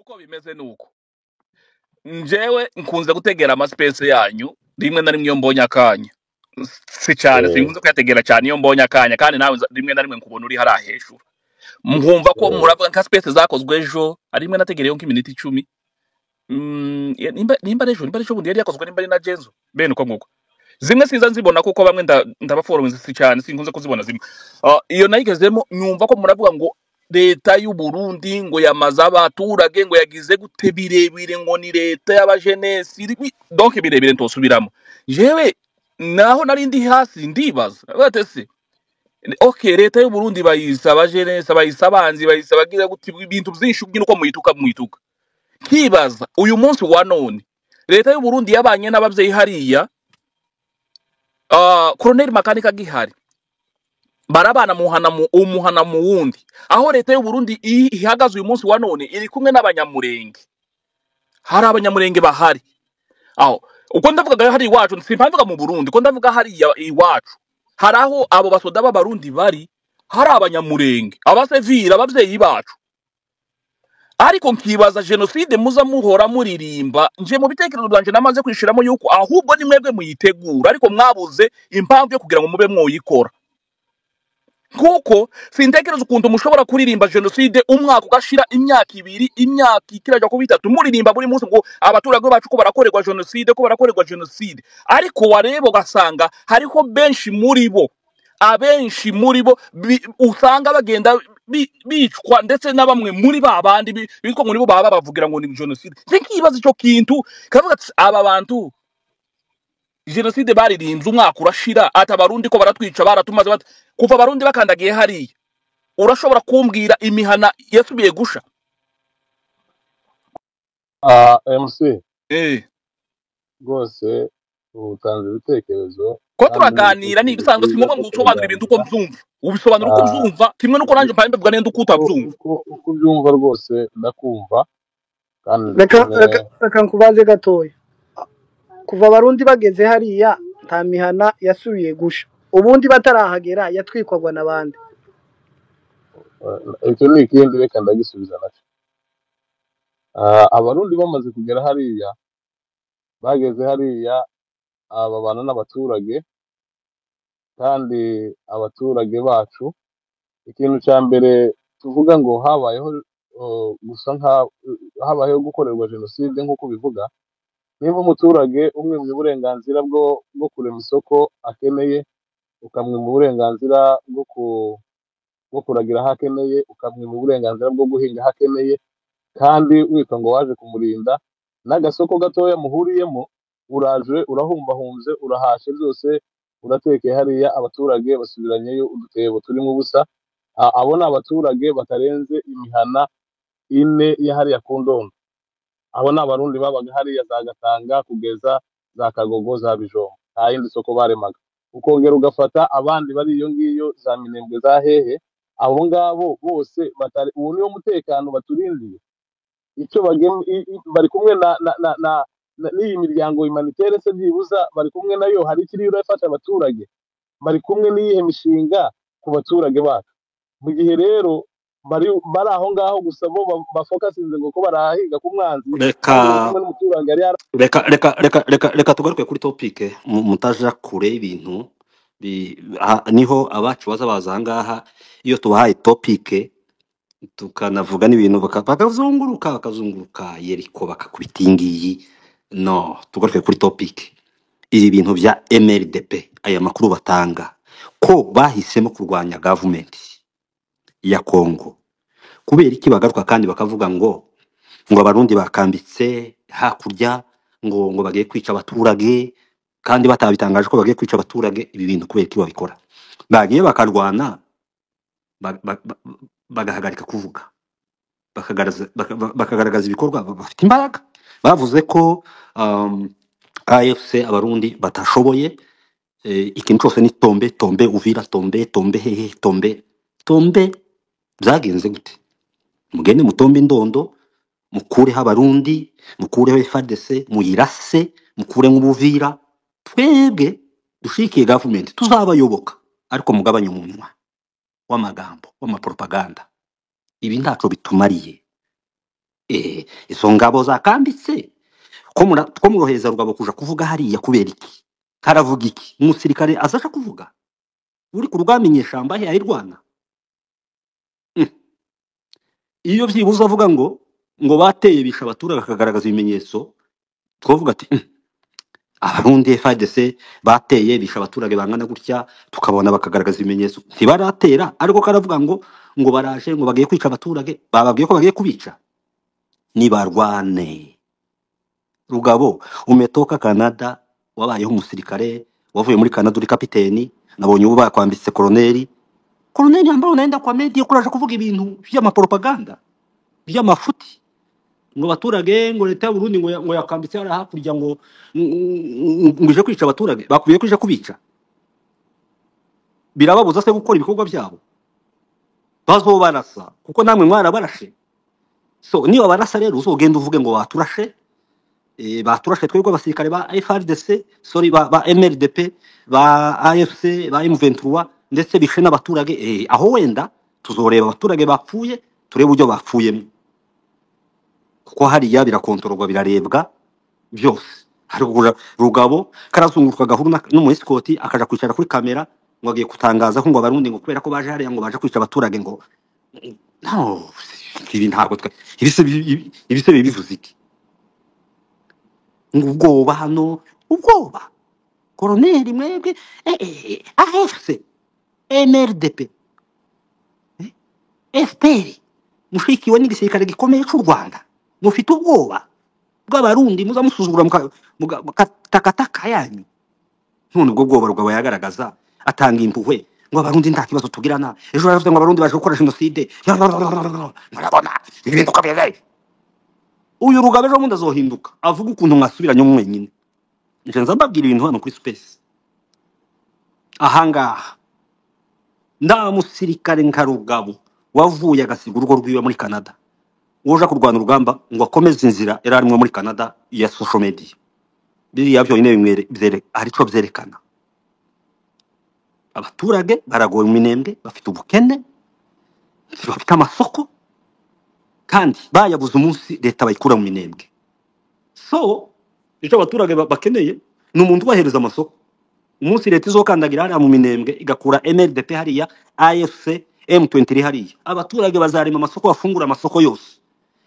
uko bimeze nuko njewe nkunze gutegera amaspace yanyu rimwe na rimwe iyo mbonye akanya, si cyane sinkunze kuyategera cyane iyo mbonye akanya, kandi nawe rimwe na rimwe nkubona uri hariya hejuru mwumva ko muravuga nka space zakozwe ejo, ari rimwe nategereyeho nk'iminota 10. Nimba ari ejo bundi yari yakozwe, nimba ari na Jenzo bene uko nguko. Zimwe sinza nzibona kuko bamwe ndabaforominze si cyane sinkunze kuzibona zimwe. Iyo nayigezemo nyumva ko muravuga ngo leta y'u Burundi ngo yamaze abaturage ngo yagize gute birebire, ngo ni leta y'abajenesi, donc birebire ntosubiramo. Jewe naho nari ndi hasi ndibaza bate se okay, leta y'u Burundi bayisa abajenesi, bayisa abanzi, bayisa bagira gute ibintu byinshi ubwira uko mwituka. Kibaza uyu munsi wa none leta y'u Burundi yabanye n'abavyeyi hariya, Colonel Makanika gihari barabana umuhana mu wundi, aho leta y'u Burundi ihagaze uyu munsi wa none iri kumwe n'abanyamurenge. Hari abanyamurenge bahari aho, uko ndavuga hari iwacu, simpamvuga mu Burundi, uko ndavuga hari iwacu hari aho abo basoda b'abarundi bari, hari abanyamurenge, abasevira, abavyeyi bacu. Ariko nkibaza genocide muza muhora muririmba, nje mu bitekerezo byanje namaze kwishiramo yuko ahubwo ni mwebwe muyitegura, ariko mwabuze impamvu yo kugira ngo mube mwoyikora. Kuko sintekereza ukuntu mushobora kuririmba genocide umwaka ugashira imyaka 2, imyaka ikiraje ko 3 muririmba buri munsi ngo abaturage bacu ko barakorerwa genocide, ariko warebo gasanga hariho benshi muri bo, abenshi muri bo usanga bagenda bicwa, ndetse na bamwe muri babandi bitwa muri bo baba bavugira ngo ni genocide. Nkibaza ico kintu kavuga aba bantu genocide baririnze umwaka urashira, atabarundi ko baratwica baratumaze kuva abarundi bakandagiye hariya. Urashobora kumbwira imihana yasubiye gusha? MC rwose utanze ibitekerezo ko turaganira, ni bisanzwe simuba ngo usobanura ibintu uko mbyumva, ubisobanura uko mbyumva kimwe nuko nanje mpambe bwa nende uko utabyumva. uko byumva rwose ndakumva, kandi reka nkubaze gatoya. Kuva abarundi bageze hariya nta mihana yasubiye gusha, ubundi batarahagera yatwikwagwa n'abandi. icyo ni ikindi, reka ndagisubiza nacyo. Abarundi bamaze kugera hariya, bageze hariya babana n'abaturage, kandi abaturage bacu ikintu cya mbere tuvuga ngo habayeho gusa habayeho gukorerwa genocide nk'uko bivuga. Niba umuturage umwimye uburenganzira bwo kurema isoko akeneye, ukamwima uburenganzira bwo kuragira aho akeneye, ukamwima uburenganzira bwo guhinga aho akeneye, kandi witwa ngo waje kumurinda, n'agasoko gatoya muhuriyemo uraje urahumbahunze urahashe byose uratekeye hariya, abaturage basubiranyeyo udutebo turimo ubusa. Abo ni abaturage batarenze imihana 4 ya hariya ku Ndondo. Abo ni abarundi babaga hariya za Gatanga kugeza za Kagogo za Bijombo, nta yindi soko baremaga. Ukongera ugafata abandi bari iyo ngiyo za Minembwe za hehe, abo ngabo bose uwo niwo mutekano baturindiye. Icyo bari kumwe n'iyi miryango humanitaire se byibuza bari kumwe nayo, hari ikiri urafasha abaturage, bari kumwe n'iyihe mishinga ku baturage bacu. Mu gihe rero bari aho ngaho gusa bo bafokasinze ngo ko barahiga ku mwanzi, reka tugaruke kuri topic mutaja kure ibintu niho abacu baza ngaha. Iyo tubahaye topic tukanavuga n'ibintu bakazunguruka yeriko bakakubita ingiyi. No, tugaruke kuri topic. Iri bintu bya MLDP, aya makuru batanga ko bahisemo kurwanya government ya Kongo, kubera iki bagaruka kandi bakavuga ngo abarundi bakambitse hakurya ngo bagiye kwica abaturage, kandi batabitangaje ko bagiye kwica abaturage. Ibi bintu kubera iki babikora? Bagiye bakarwana bagahagarika kuvuga, bakagaragaza ibikorwa bafite imbaraga. Bavuze ko AFC abarundi batashoboye ikintu cyose ni tombe Uvira, tombe hehe, tombe byagenze gute? Mugende mutombe Ndondo, mukureho abarundi, mukureho FARDC, muyirase, mukure nk'Ubuvira. Twebwe dushikiye government tuzabayoboka, ariko mugabanye umunwa w'amagambo w'amapropaganda. Ibi ntaco bitumariye. izo ngabo zakambitse ko muroheza Rugabo kuja kuvuga hariya kubera iki karavuga iki umusirikare azasha kuvuga uri ku rugamba inyeshamba he ayirwana. Mm. Iyo byibuze avuga ngo bateye bisha abaturage akagaragaza ibimenyetso twavuga ati abarundi FARDC bateye bisha abaturage bangana gutya tukabona bakagaragaza ibimenyetso ntibaratera ariko karavuga ngo baraje ngo bagiye kwica abaturage bababwiye ko bagiye kubica nibarwane. Rugabo umetoka Canada wabayeho umusirikare wavuye muri Canada uri kapiteni nabonye ubu bakwambitse koloneli ambao unaenda kwa media kuraje kuvuga ibintu by'amapropaganda by'amafuti ngo baturage ngo leta y'u Burundi ngo yakambitse ara hakurya ngo ije kwica abaturage bakubiye kwije kubica birababuza se gukora ibikorwa byabo bazobarasa kuko namwe mwarabarashe. So niba barasa rero uzogenda uvuge ngo baturashe baturashe twebwe abasirikare ba FARDC sorry ba MLDP ba AFC ba M23 ndetse bishe n'abaturage aho wenda tuzoreba abaturage bapfuye turebe uburyo bapfuyemo kuko hariya birakontororwa birarebwa byose. Hari Rugabo karazunguruka gahuru n'umuescort akaja kwicara kuri kamera ngo agiye kutangaza ko ngo abarundi ngo kubera ko baje hariya ngo baje kwica abaturage ngo no ibi ntabwo ibise bivuze iki ubwoba hano ubwoba koloneli mwebwe AFC MRDP FPR mushikiwe n'igisirikare gikomeye cy'u Rwanda mufite ubwoba bw'abarundi muza musuzugura mukatakataka yanyu none ubwo bwoba Rugabo yagaragaza atanga impuhwe ngo abarundi nta kibazo tugirana ejo baravuze ngo abarundi baje gukora genocide murabona ibintu kabere uyu Rugabo ejo mundi azohinduka avuga ukuntu mwasubiranye mwenyine nje nza mbabwira ibintu hano kuri space ahangaha nda musirikare nka Rugabo wavuye agasiga urugo rwiwe muri Canada woja kurwana urugamba ngo akomeze inzira erarimwe muri Canada ya social media biriya byo nyine bimwe arico byerekana abaturage baragoye Minembwe bafite ubukene bafite amasoko kandi bayabuze umunsi leta bayikura mu Minembwe. So icyo abaturage bakeneye ni umuntu ubahereza amasoko umunsi leta izokandagira hariya mu Minembwe igakura MLDP hariya AFC M23 hariya abaturage bazarema amasoko bafungura amasoko yose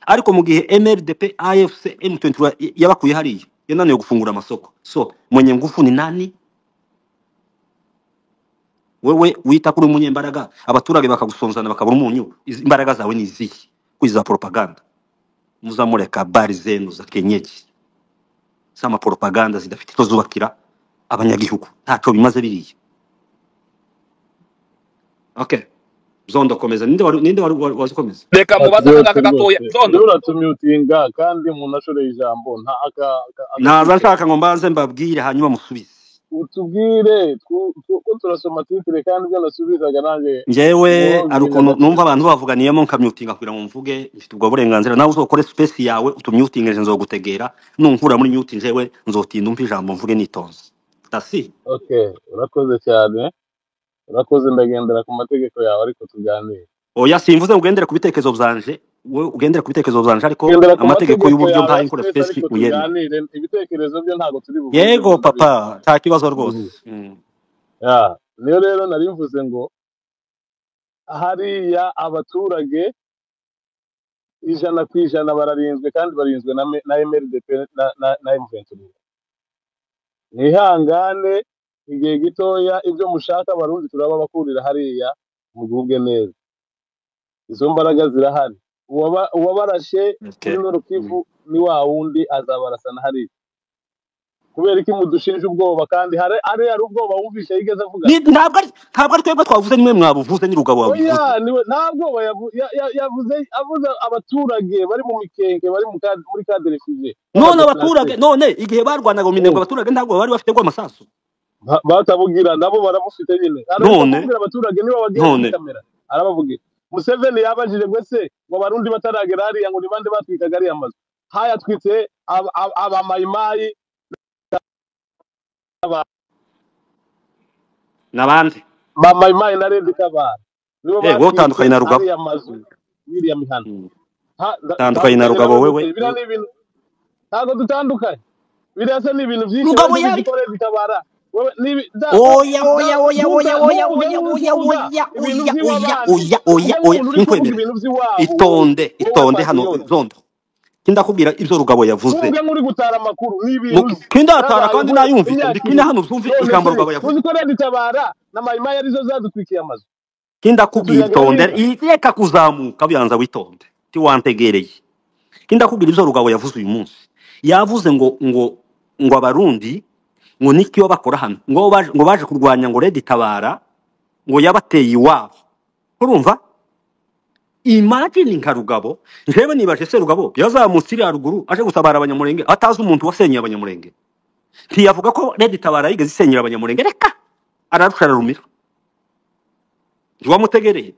ariko mu gihe MLDP AFC M23 yabakuye hariya yananiye gufungura amasoko. So mwenye ngufu ni nani? Wewe wita kuri umunyembaraga abaturage bakagusonzana bakabura umunyu imbaraga zawe ni izihe kwiza propaganda muzamureka bari zenu za kenyeji sama propaganda zidafite icyo zubakira abanyagihugu ntacyo bimaze biriye. Okay zondo komeza ninde wazikomeza reka mubaza ngaka gatoya zondo uratumyutinga kandi munashoreye ijambo nta naza nshaka ngo mbanze mbabwire hanyuma musubize utubwire ko turasoma titre kandi byo nasubizaga nanjye njewe ari ukuntu numva abantu bavuganiyemo nkamyutinga kugira ngo mvuge mfite ubwo burenganzira nawe uzokore space yawe utumyutinge nzogutegera nunkura muri mute njewe nzotinda umva ijambo mvuge nitonze tasi. Okay urakoze cyane urakoze ndagendera ku mategeko yawe ariko tuganire. Oya simvuze ugendere ku bitekerezo byanje we ugendere ku bitekerezo byanje ariko amategeko y'uburyo mpaye nkora space uyene ibitekerezo byo ntago turi buvuge. Yego papa nta kibazo rwose. Niyo rero nari mvuze ngo hariya abaturage 100% bararinzwe kandi barinzwe na MLDP na M23 nihangane igihe gitoya ibyo mushaka abarundi turaba bakurira hariya mu gihugu neza izo mbaraga zirahari uwabarashe muri Norukivu ni wa wundi azabarasana hariya kubera iki mudushinje ubwoba kandi hari ubwoba wumvishe yigeze avuga ntabwo ari twebwe twavuze nimwe mwabuvuze ni Rugabo wabivuze ntabwo yavuze avuze abaturage bari mu mikenge bari muri cadre refugee none abaturage none igihe barwanaga mu Minembwe abaturage ntabwo bari bafite amasasu batabugira nabo baramufite nyine none abaturage niba bagiye kamera arabavugira Museveni yabajije gwese ngo abarundi bataragera hariya ngo nibande batwikaga ari amazu hayatwitse abamayimayi nabandi bamayimayi na rendi kabara nibo batandukanye na Rugabo amazu n'iriya mihanda tandukanye na tandukanye Rugabo nawe wewe gute biriya ni ibintu ntabwo dutandukanye biriya se ni ibintu byinshi Rugabo wese yari uzikorera bitabara wowe oya oya oya oya oya oya oya ntuvuga oya ibintu oya by'iwabandi oya oya uvuge oya nk'umuntu uri kuvuga sinkwemera ibintu by'iwabo itonde wowe itonde hano patriote zondo kindakubwira ibyo Rugabo yavuze ntuvuge nk'uri gutara amakuru ni ibintu uzi kindatara byabaye kandi muri nayumvise imyaka mbikine ibiri hano uzumve none ijambo se Rugabo yavuze uzi ko rero itabara na mayimayi arizo zadutwikiye amazu kindakubwira tuyagira itonde n'inka reka kuzamuka byanza witonde tiwantegereye kindakubwira ibyo Rugabo yavuze uyu munsi yavuze ngo abarundi ngo niki bakora hano ngo baje kurwanya ngo Red Tabara ngo yabateye iwabo urumva imagine nka Rugabo jewe nibaje se Rugabo yazamutse iri haruguru aje gutabara abanyamurenge atazi umuntu wasenyeye abanyamurenge ntiyavuga ko Red Tabara yigeze isenyera abanyamurenge reka ararusha ararumira ntiwamutegereye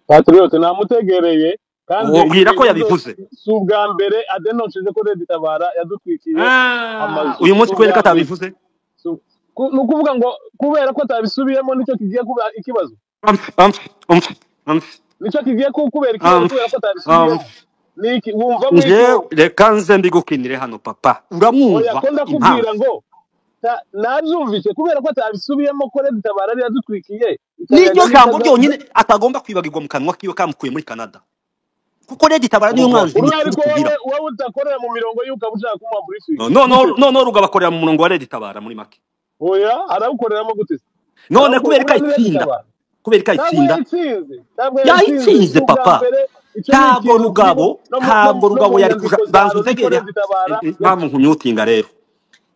patriote namutegereye kandi ubwira ko ibintu yabivuze si ubwa mbere adenonsheje ko Red Tabara yadutwikiye amazu uyu munsi si kubera ko ubwa mbere atabivuze ni ukuvuga ngo kubera ko atabisubiyemo nicyo kigiye kuba ikibazo nicyo kigiye kubera ikibazo kubera ko atabisubiyemo niki wumvamo nje reka nze mbigukinire hano papa oya uramwumva ko ndakubwira ngo nabyumvise kubera ko atabisubiyemo ko Red Tabara yari yadutwikiye niryo jambo ryonyine atagomba kwibagirwa mu kanwa kiwe kamukuye muri Canada kuko Red Tabara niyo mwanzi mukuru tugira wowe udakorera mu mirongo y'uko ushaka kumuha briefing no Rugabo akorera mu murongo wa Red Tabara muri make oya arawukoreramo gute none kubera ko ayitsinda yayitsinze papa ntabwo Rugabo yari kuja banza utegere mpamvu nkunyutinga rero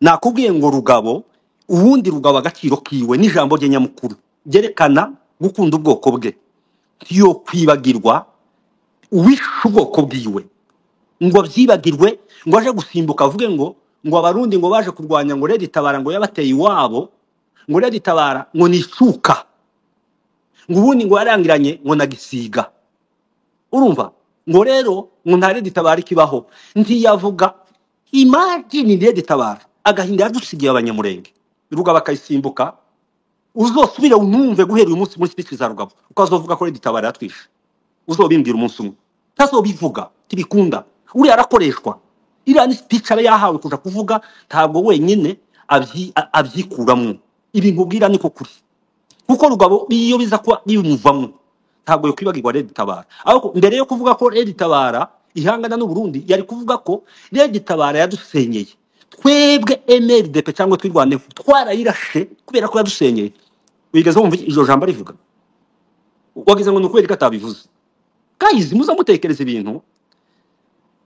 nakubwiye ngo Rugabo ubundi Rugabo agaciro kiwe n'ijambo rye nyamukuru byerekana gukunda ubwoko bwe yo kwibagirwa uwishe ubwoko bwiwe ngo abyibagirwe ngo aje gusimbuka avuge ngo abarundi ngo baje kurwanya ngo Red Tabara ngo yabateye iwabo ngo Red Tabara ngo nicuka ngo ubundi ngo yarangiranye ngo nagisiga urumva ngo rero ngo nta Red Tabara ikibaho ntiyavuga imagine Red Tabara agahinda yadusigiye abanyamurenge Rugabo akayisimbuka uzosubira unumve guhera uyu munsi muri speech za Rugabo ukazovuga ko Red Tabara yatwishe uzobimbwira umunsi umwe tazobivuga tibikunda uri arakoreshwa iriya ni speech aba yahawe kuja kuvuga ntabwo wenyine abyikuramwo ibintu ubwira niko kuri kuko Rugabo iyo biza kuba bimuvamwo ntabwo yo kwibagirwa Red Tabara ariko mbere yo kuvuga ko Red Tabara ihangana n'u Burundi yari kuvuga ko Red Tabara yadusenyeye twebwe MRDP cyangwa twirwane twarayirashe kubera ko yadusenyeye wigeze wumva ijoro jambo rivuga wagize ngo nukweri katabivuze guys muzamutekereza ibintu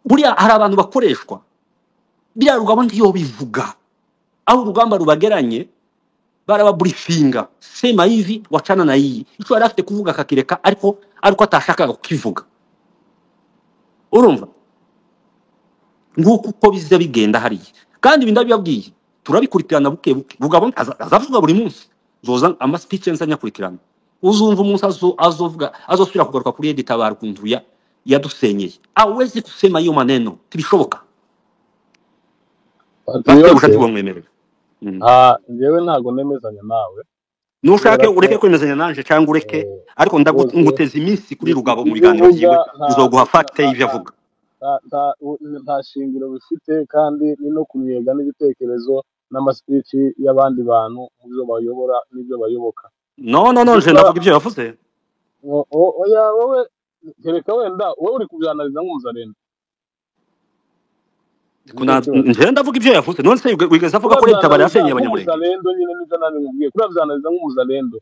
buriya hari abantu bakoreshwa biriya Rugabo ntiyo bivuga aho urugamba rubageranye barababurifinga sema hivi wachana na hii icyo yari afite kuvuga akakireka ariko atashakaga kukivuga urumva nguko uko biza bigenda hariya kandi ibintu ndabibabwiye turabikurikirana buke buke Rugabo azavuga buri munsi zoza ama speech nsanyakurikirana uzumva umunsi azosubira kugaruka kuri Red Tabara kuntu yadusenyeye awezi kusema hiyo maneno tibishoboka patriote tubamwemerera njyewe ntago nemezanya nawe nushake ureke kwemezanya nanje cyangwa ureke ariko nguteza iminsi kuri Rugabo mu biganiro byiwe uzoguha fact y'ivyo avuga nta shingiro bifite kandi ni no kunnyega n'ibitekerezo n'amaspeech y'abandi bantu mu byo bayobora n'ibyo bayoboka no nje ndavuga ibyo yavuze oya wowe kereka wenda wowe uri kubyanaliza nk'umuzarendo nje ndavuga ibyo yavuze none se wigeze avuga ko Red Tabara yasenyeye abanyamurenge umuzarendo nyine nibyo nani mubwiye kurabyanaliza nk'umuzarendo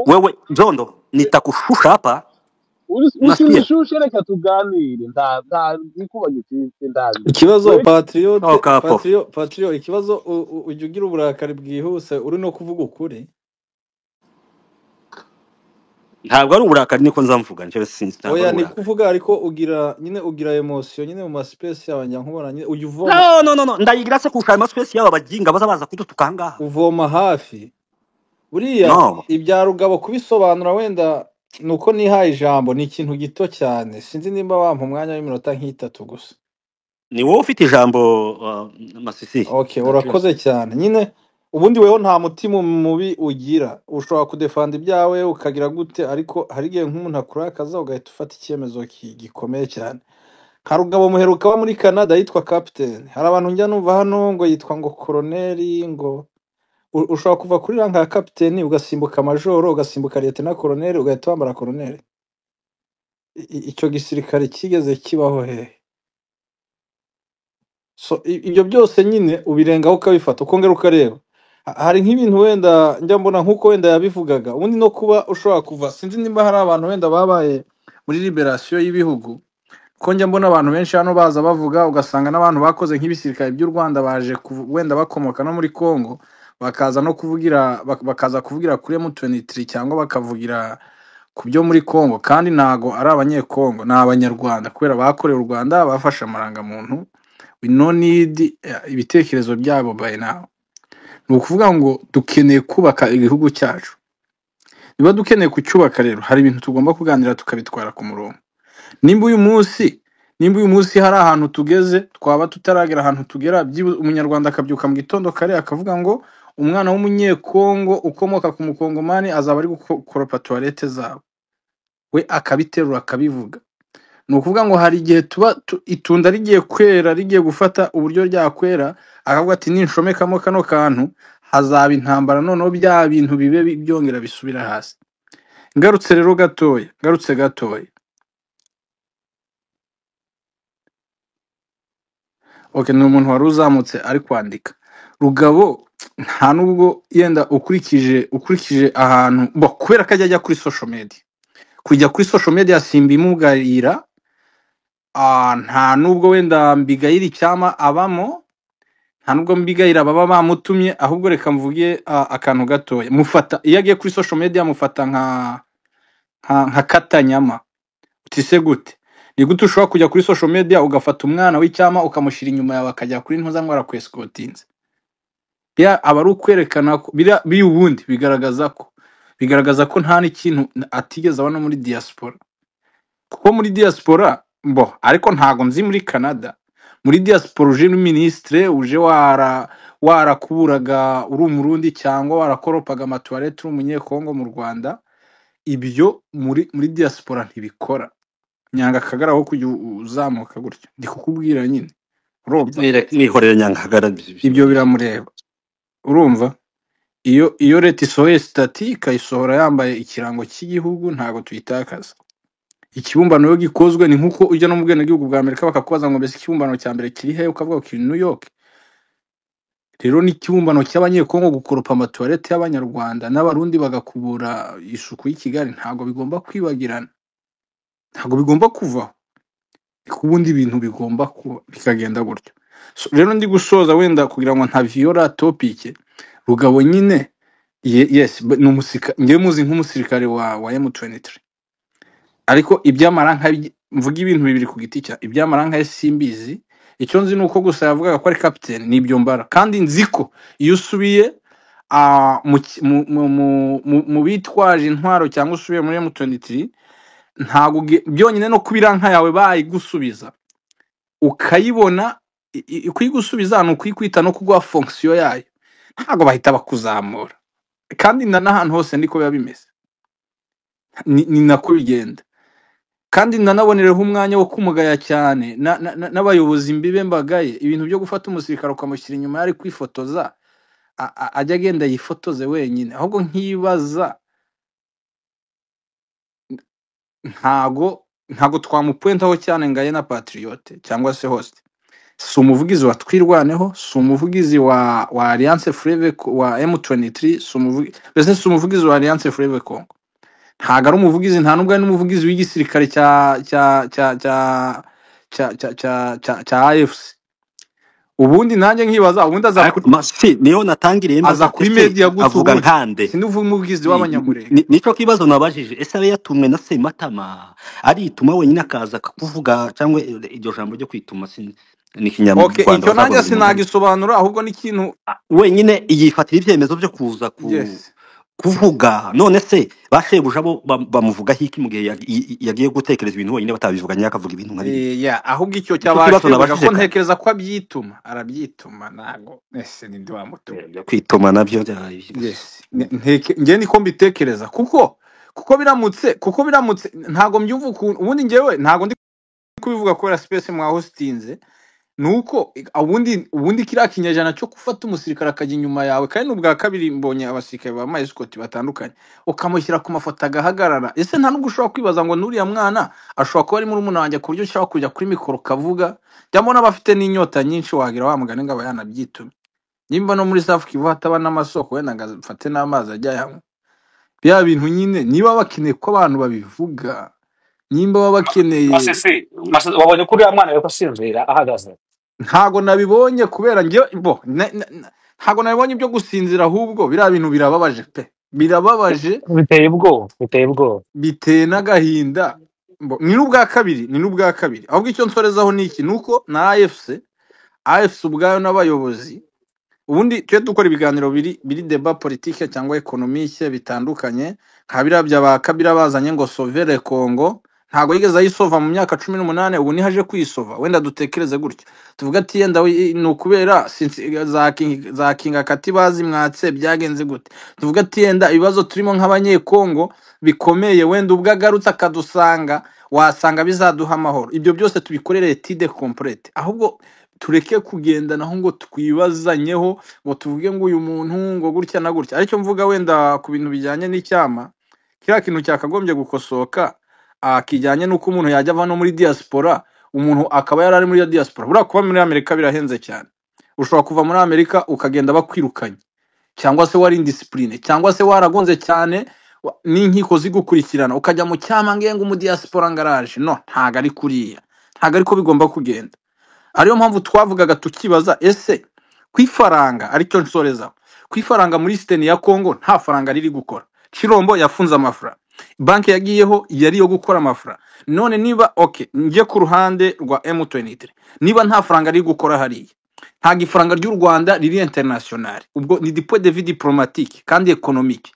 wewe Nzondo nitakushusha hapa usinishushe reka tuganire nta gikuba gifite ndazi ikibazo patriote ikibazo ujya ugira uburakari bwihuse uri no kuvuga ukuri ntabwo ari uburakari niko nzamvuga nje sinzi oya ni kuvuga ariko ugira emotion nyine mu maspace y'abanya nkubona nyine uyu uvoma no ndayigira se kushaka amaspace y'aba baginga bazabaza kudutuka hangaha uvoma hafi buriya ibya Rugabo kubisobanura wenda nuko nihaye ijambo ni ikintu gito cyane sinzi nimba wampa umwanya w'iminota nk'itatu gusa ni wowe ufite ijambo Masisi okay urakoze cyane nyine ubundi weho nta mutima mubi ugira, ushobora kudefanda ibyawe ukagira gute, ariko hari igihe nk'umuntu akurakaza ugahita ufata icyemezo gikomeye cyane. Hari umugabo muheruka wa muri Canada yitwa Captain, hari abantu njya numva hano ngo yitwa ngo Colonel, ngo ushobora kuva kuri ranka ya Captain ugasimbuka majoro ugasimbuka Lieutenant Colonel ugahita wambara Colonel. Icyo gisirikare kigeze kibaho hehe? So ibyo byose nyine ubirengaho ukabifata ukongera ukareba. Hari nk'ibintu wenda njya mbona nk'uko wenda yabivugaga, ubundi no kuba ushobora kuva, sinzi nimba hari abantu wenda babaye muri liberation y'ibihugu, ko njya mbona abantu benshi hano baza bavuga, ugasanga n'abantu bakoze nk'ibisirikare by'u Rwanda baje wenda bakomoka no muri Congo, bakaza no kuvugira bakaza kuvugira kuri M23 cyangwa bakavugira ku byo muri Congo, kandi ntago ari abanyekongo, ni abanyarwanda kubera bakoreye u Rwanda, bafashe amarangamuntu. We no need ibitekerezo byabo by now. Ni ukuvuga ngo dukeneye kubaka igihugu cyacu. Niba dukeneye kucyubaka rero, hari ibintu tugomba kuganira tukabitwara ku murongo. Nimba uyu munsi hari ahantu tugeze, twaba tutaragera ahantu tugera, umunyarwanda akabyuka mu gitondo kare akavuga ngo umwana w'umunyekongo ukomoka ku mukongomani azaba ari gukoropa toilette zabo, we akabiterura akabivuga. Ni ukuvuga ngo hari igihe tuba itunda rigiye kwera, rigiye gufata uburyo ryakwera, akavuga ati ninshomekamo kano kantu hazaba intambara, noneho bya bintu bibe byongera bisubira hasi. Ngarutse rero gatoya. Okay, ni umuntu wari uzamutse ari kwandika. Rugabo nta nubwo yenda ukurikije ahantu kubera ko ajya kuri social media. Kujya kuri social media simbimubwira, nta nubwo wenda mbigayira icyama abamo, nta nubwo mbigayira baba bamutumye, ahubwo reka mvuge akantu gatoya. Mufata iyo agiye kuri social media mufata nka katanyama. Utise gute? Ni gute ushobora kujya kuri social media ugafata umwana w'icyama ukamushyira inyuma yawe akajya kuri ntuza ngo arakwescotinze? Ya aba ari ukwerekana ko biri ubundi bigaragaza ko nta n'ikintu atigeze abana muri diaspora. Kuko muri diaspora ariko ntago nzi muri Canada. Muri diaspora uje n'ministre, uje warakuburaga uri umurundi cyangwa warakoropaga amatoilette uri umunyekongo mu Rwanda, ibyo muri diaspora ntibikora. Nyanga kagara aho kujya uzamuka gutyo, ndi kukubwira nyine. Urumva nihorera Nyangagara ibyo biramureba. Urumva iyo leta isohoye statika isohora yambaye ikirango cy'igihugu, ntago tuyitakaza. Ikibumbano yo gikozwe ni nkuko ujya no mu bwene gihugu bwa Amerika bakakubaza ngo mbese ikibumbano cya mbere kiri he, ukavuga kiri New York. Rero ni ikibumbano cy'abanyekongo gukoropa amatoilette y'abanyarwanda n'abarundi bagakubura isuku y'i Kigali, ntago bigomba kwibagirana, ntago bigomba kuva. Kubundi ibintu bigomba kuba bikagenda gutyo. Rero ndi gusoza wenda kugira ngo nta viola topic. Rugabo nyine yes ni umusika, ngiye muzi nk'umusirikare wa M23, ariko iby'amaranka mvuga ibintu bibiri ku giti cya iby'amaranka simbizi. Icyo nzi nuko gusa yavugaga ko ari captain, nibyo mbara, kandi nziko iyo usubiye mu bitwaje intwaro cyangwa usubiye muri M23, ntago byonyine no kubiranka yawe bayigusubiza ukayibona, kuyigusubiza no kuyikwita no kugwa fonction yayo, ntago bahita bakuzamura. Kandi n'ahantu hose ndiko biba bimeze, ni nako bigenda. Kandi nanabonereho umwanya wo kumugaya cyane n'abayobozi mbibe mbagaye ibintu byo gufata umusirikare ukamushyira inyuma yari kwifotoza, ajya agenda yifotoze wenyine. Ahubwo nkibaza ntago twamupwentaho cyane ngaye na patriote cyangwa se host. Si umuvugizi wa Twirwaneho, si umuvugizi wa Alliance Fleuve wa M23, si umuvugizi wa Alliance Fleuve Congo. Ntago ari umuvugizi, nta nubwo ari n'umuvugizi w'igisirikare cya AFC. Ubundi nanjye nkibaza, ubundi niyo natangiriye aza kuri media avuga nkande, sinuvuga umuvugizi w'abanyamurenge. Nico kibazo nabajije, ese abe yatumwe na Sematama arituma wenyine akaza kuvuga cyangwa iryo jambo ryo kwituma ni kinyarwanda? Okay, icyo nanjye sinagisobanura, ahubwo n'ikintu wenyine yifatira ibyemezo byo kuza kuvuga none se bashebuja bo bamuvugaho iki mu gihe yagiye gutekereza ibintu wenyine batabivuganye akavuga ibintu nka biriya ya ahubwo icyo nicyo kibazo cyabashebuja nabashije ko kare ntekereza ko abyituma arabyituma ntago ese ninde wamutuma byo kwitoma nabyo yes njye niko mbitekereza kuko biramutse ntago mbyumva ukuntu ubundi njyewe ntago ndi kubivuga kubera space mwahostinze nuko ubundi kiriya kinyejana cyo gufata umusirikare akajya inyuma yawe kandi n'ubwa kabiri mbonye abasirikare ba mayisikoti batandukanye ukamushyira ku mafoto agahagarara ese nta nubwo ushobora kwibaza ngo n'uriya mwana ashobora kuba ari murumuna wanjye ku buryo ushobora kujya kuri mikoro ukavuga cyangwa n'abafite n'inyota nyinshi wagira wa mugani ngo aba yanabyitumye nimba no muri South Kivu hataba n'amasoko wenda ngo afate n'amazi ajya yanywa bya bintu nyine niba bakeneye ko abantu babivuga nimba baba bakeneye wabonye ko uriya mwana yuko asinzira ahagaze ntago nabibonye kubera njye ntago nabibonye ibyo gusinzira ahubwo biriya bintu birababaje pe birababaje biteye ubwoba biteye n'agahinda ni n'ubwa kabiri ahubwo icyo nsorezaho ni iki nuko na AFC ubwayo n'abayobozi ubundi tujye dukora ibiganiro biri deba politike cyangwa ekonomike bitandukanye nka biriya bya ba Kabila bazanye ngo sovere Congo ntago yigeze ayisova mu myaka 18 ubu ni haje kuyisova wenda dutekereze gutya tuvuga ati yenda ni ukubera za Kinga Kati bazimwatse byagenze gute tuvuga ati yenda ibibazo turimo nk'abanyekongo bikomeye wenda ubwo agarutse akadusanga wasanga bizaduha amahoro ibyo byose tubikorere etide complete ahubwo tureke kugenda naho ngo twibazanyeho ngo tuvuge ngo uyu muntu ngo gutya na gutya aricyo mvuga wenda ku bintu bijyanye n'icyama kiriya kintu cyakagombye gukosoka kijyanye n'uko umuntu yajya ava no muri diaspora umuntu akaba yarari muri diaspora buriya kuba muri Amerika birahenze cyane ushobora kuva muri Amerika ukagenda bakwirukanye cyangwa se wari indiscipline cyangwa se waragonze cyane n'inkiko zigukurikirana ukajya mu cyama ngengo mu diaspora ngaraje no ntago ari kuriya ntago ariko bigomba kugenda ariyo mpamvu twavugaga tukibaza ese kwifaranga aricyo nsoreza kwifaranga muri system ya Congo nta faranga riri gukora Chirombo yafunze amafra banki yagiyeho yari yo gukora amafra none niba ngiye ku ruhande rwa M23 niba nta faranga riri gukora hariya nta gifaranga ry'u Rwanda riri international ubwo ni du point de vue diplomatique kandi économique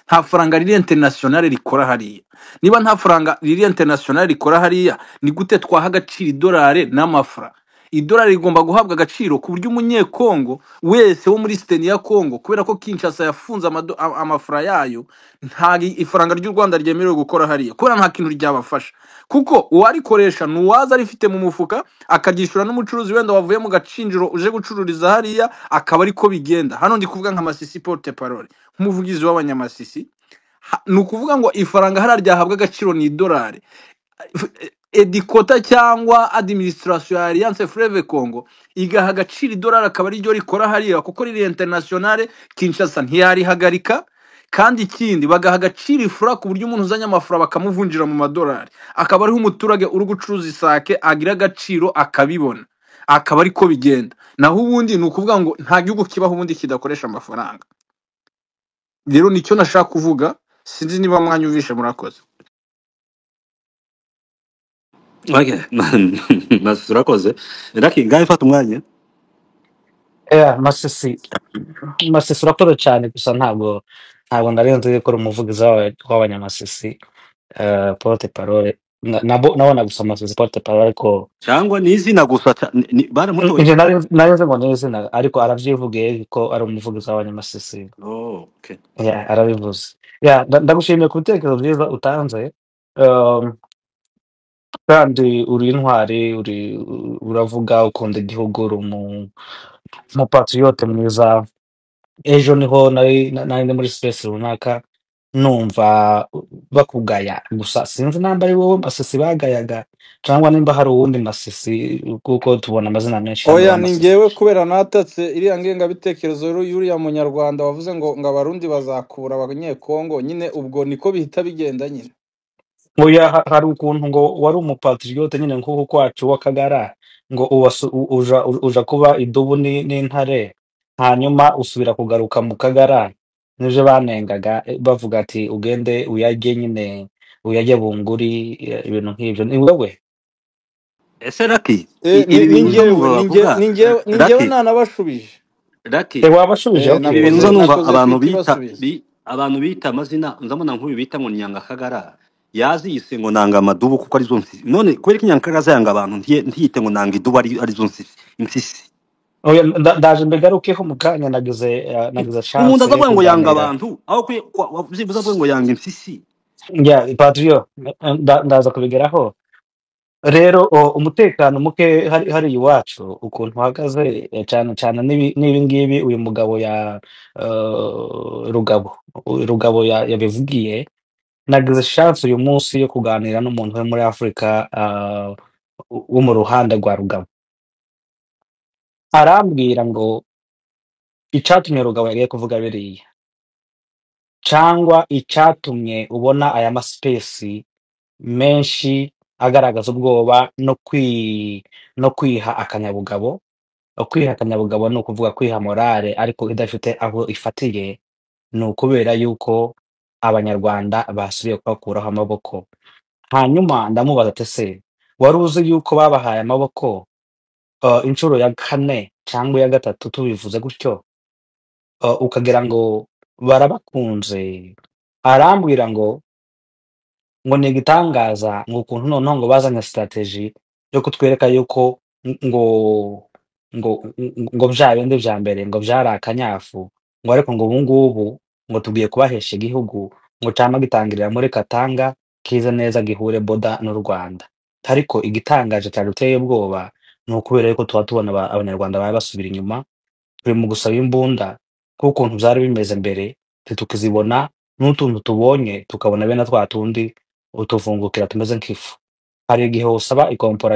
nta faranga riri international rikora hariya niba nta faranga riri international rikora hariya ni gute twaha agaciro idolari n'amafra idolari rigomba guhabwa agaciro ku buryo umunyekongo wese wo muri system ya Congo kubera ko Kinshasa yafunze amafra yayo nta ifaranga ry'u Rwanda ryemerewe gukora hariya kubera nta kintu ryabafasha kuko uwarikoresha nuwaza rifite mu mufuka akagishura n'umucuruzi wenda wavuye mu gacinjiro uje gucururiza hariya akaba ariko bigenda hano ndi kuvuga nka Masisi porte parole nk'umuvugizi w'abanyamasisi ni ukuvuga ngo ifaranga hara ryahabwa agaciro ni idolari edikota cyangwa administration ya Alliance Fleuve Congo igaha agaciro idolari akaba ari ryo rikora hariya kuko riri international Kinshasa ntiyari hagarika kandi ikindi bagaha agaciro ifura ku buryo umuntu uzanye amafura bakamuvunjira mu madolari akaba ariho umuturage uri gucuruza isake agira agaciro akabibona akaba ariko bigenda naho ubundi ni ukuvuga ngo nta gihugu kibaho ubundi kidakoresha amafaranga rero nicyo nashaka kuvuga sinzi niba mwanyumvishe murakoze urakoze Raki ngaho fata umwanya Masisi urakoze cyane gusa ntabwo ndarenze gukora umuvugizi w'abanyamasisi porte parole nabona gusa Masisi porte parole ariko cyangwa ni izina gusa baramutoye nje narenze ngo ni izina ariko aravyivugiye ko ari umuvugizi w'abanyamasisi okay arabivuze ndagushimiye ku bitekerezo byiza utanze kandi uri intwari uravuga ukunda igihugu uri umupatriote mwiza ejo niho nari muri space runaka numva bakugaya gusa sinzi namba ari wowe Masisi bagayaga cyangwa nimba hari uwundi Masisi kuko tubona amazina menshi oya ni njyewe kubera natatse iriya ngengabitekerezo y'uriya munyarwanda wavuze ngo abarundi bazakura abanyekongo nyine ubwo niko bihita bigenda nyine oya hari ukuntu ngo wari umupatriote nyine nk'uko kwacu w'Akagara ngo uja kuba idubu n'intare hanyuma usubira kugaruka mu Kagara nivyo banengaga bavuga ati ugende uyajye nyine uyajye bunguri ibintu nk'ibyo ni wewe ese Raki ni njyewe nanabashubije wabashubije ibintu numva abantu abantu bita amazina ndabona nk'uyu bita ngo Nyangakagara yaziyise ngo nanga amadubu kuko arizo mpyisi. None kubera ko Nyangakagara azayanga abantu ntiyite ngo nanga idubu arizo impyisi. Oya, ndaje mbigarukeho mu kanya nagize Umuntu chance yo azavuga ngo yanga kuganira abantu aho byibuze avuga ngo yanga impyisi. ya Patrio, ndaza kubigeraho. Rero umutekano muke hari iwacu ukuntu uhagaze, cyane cyane n'ibi ngibi uyu mugabo Rugabo yabivugiye. Nagize chance uyu munsi yo kuganira n'umuntu wo muri Afurika, wo mu ruhande rwa Rugabo. Arambwira ngo icatumye Rugabo yagiye kuvuga biriya, cyangwa icatumye ubona aya masipesi menshi agaragaza ubwoba no kwiha akanyabugabo. Kwiha akanyabugabo ni ukuvuga kwiha morale ariko idafite aho ifatiye, ni ukubera yuko abanyarwanda basubiye kubakuraho amaboko. Hanyuma ndamubaza ati se wari uzi yuko babahaye amaboko inshuro ya kane cyangwa ya gatatu tubivuze gutyo, ukagira ngo barabakunze? Arambwira ngo ni igitangaza ngo ukuntu noneho ngo bazanye strategy yo kutwereka yuko ngo ngo bya bindi bya mbere ngo byari akanyafu, ngo ariko ngo ubu ngubu ngo tugiye kubahesha igihugu ngo cama gitangirira muri Katanga kize neza gihure boda n'u Rwanda. Ariko igitangaje cyaduteye ubwoba ni ukubera yuko tuba tubona abanyarwanda baba basubira inyuma, turi mu gusaba imbunda kuko ukuntu byari bimeze mbere ntitukizibona, n'utuntu tubonye tukabona bene twa tundi utuvungukira tumeze nk'ifu. Hari igihe usaba ikompora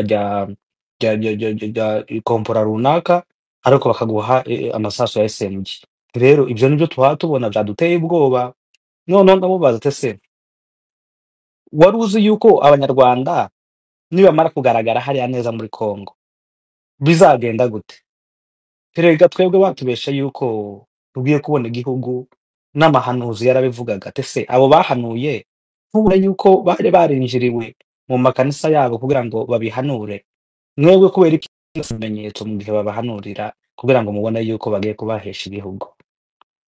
ikompora runaka ariko bakaguha amasasu ya SMG. Rero ibyo nibyo tuba tubona byaduteye ubwoba. Noneho ndamubaza ati se wari uzi yuko abanyarwanda nibamara kugaragara hariya neza muri Congo bizagenda gute? Erega twebwe batubesha yuko tugiye kubona igihugu, n'amahanuzi yarabivugaga. Ate se abo bahanuye ntubona yuko bari barinjiriwe mu makanisa yabo kugira ngo babihanure? Mwebwe kubera iki ibimenyetso mu gihe babahanurira kugira ngo mubone yuko bagiye kubahesha igihugu?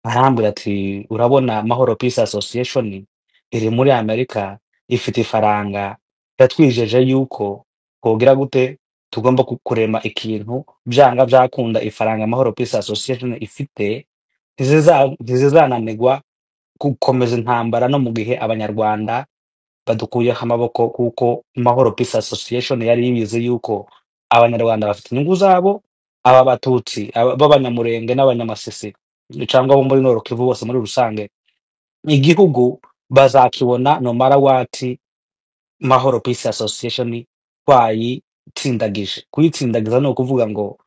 Arambwira ati urabona Mahoro Peace Association iri muri Amerika, ifite ifaranga, yatwijeje yuko twogira gute tugomba kurema ikintu byanga byakunda. Ifaranga Mahoro Peace Association ifite ntizizananirwa gukomeza intambara no mu gihe abanyarwanda badukuyeho amaboko, kuko Mahoro Peace Association yari ibizi yuko abanyarwanda bafite inyungu zabo, aba batutsi b'abanyamurenge n'abanyamasisi cyangwa abo muri Nord Kivu bose muri rusange, igihugu bazakibona no matter what. Mahoro Peace Association twayitsindagije. Kuyitsindagiza ni ukuvuga ngo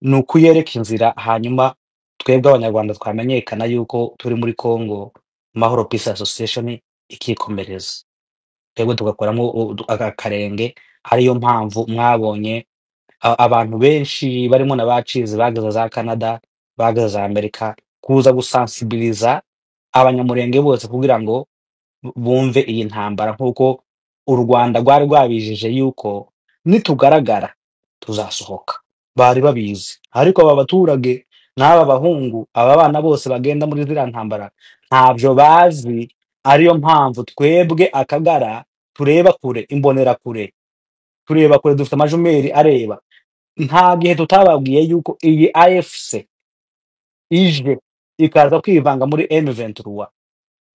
ni ukuyereka inzira, hanyuma twebwe abanyarwanda twamenyekana yuko turi muri Congo, Mahoro Peace Association ikikomereza, twebwe tugakoramo akarenge. Ariyo mpamvu mwabonye abantu benshi barimo n'abacize bageze za Canada, bageze za Amerika kuza gusensibiliza abanyamurenge bose kugira ngo bumve iyi ntambara, nk'uko u Rwanda rwari rwabijije yuko nitugaragara tuzasohoka. Bari babizi, ariko aba baturage n'aba bahungu, aba bana bose bagenda muri ziriya ntambara ntabyo bazi. Ariyo mpamvu twebwe Akagara tureba kure, imbonera kure, tureba kure, dufite amajumeri areba. Nta gihe tutababwiye yuko iyi AFC ije ikaza kwivanga muri M23,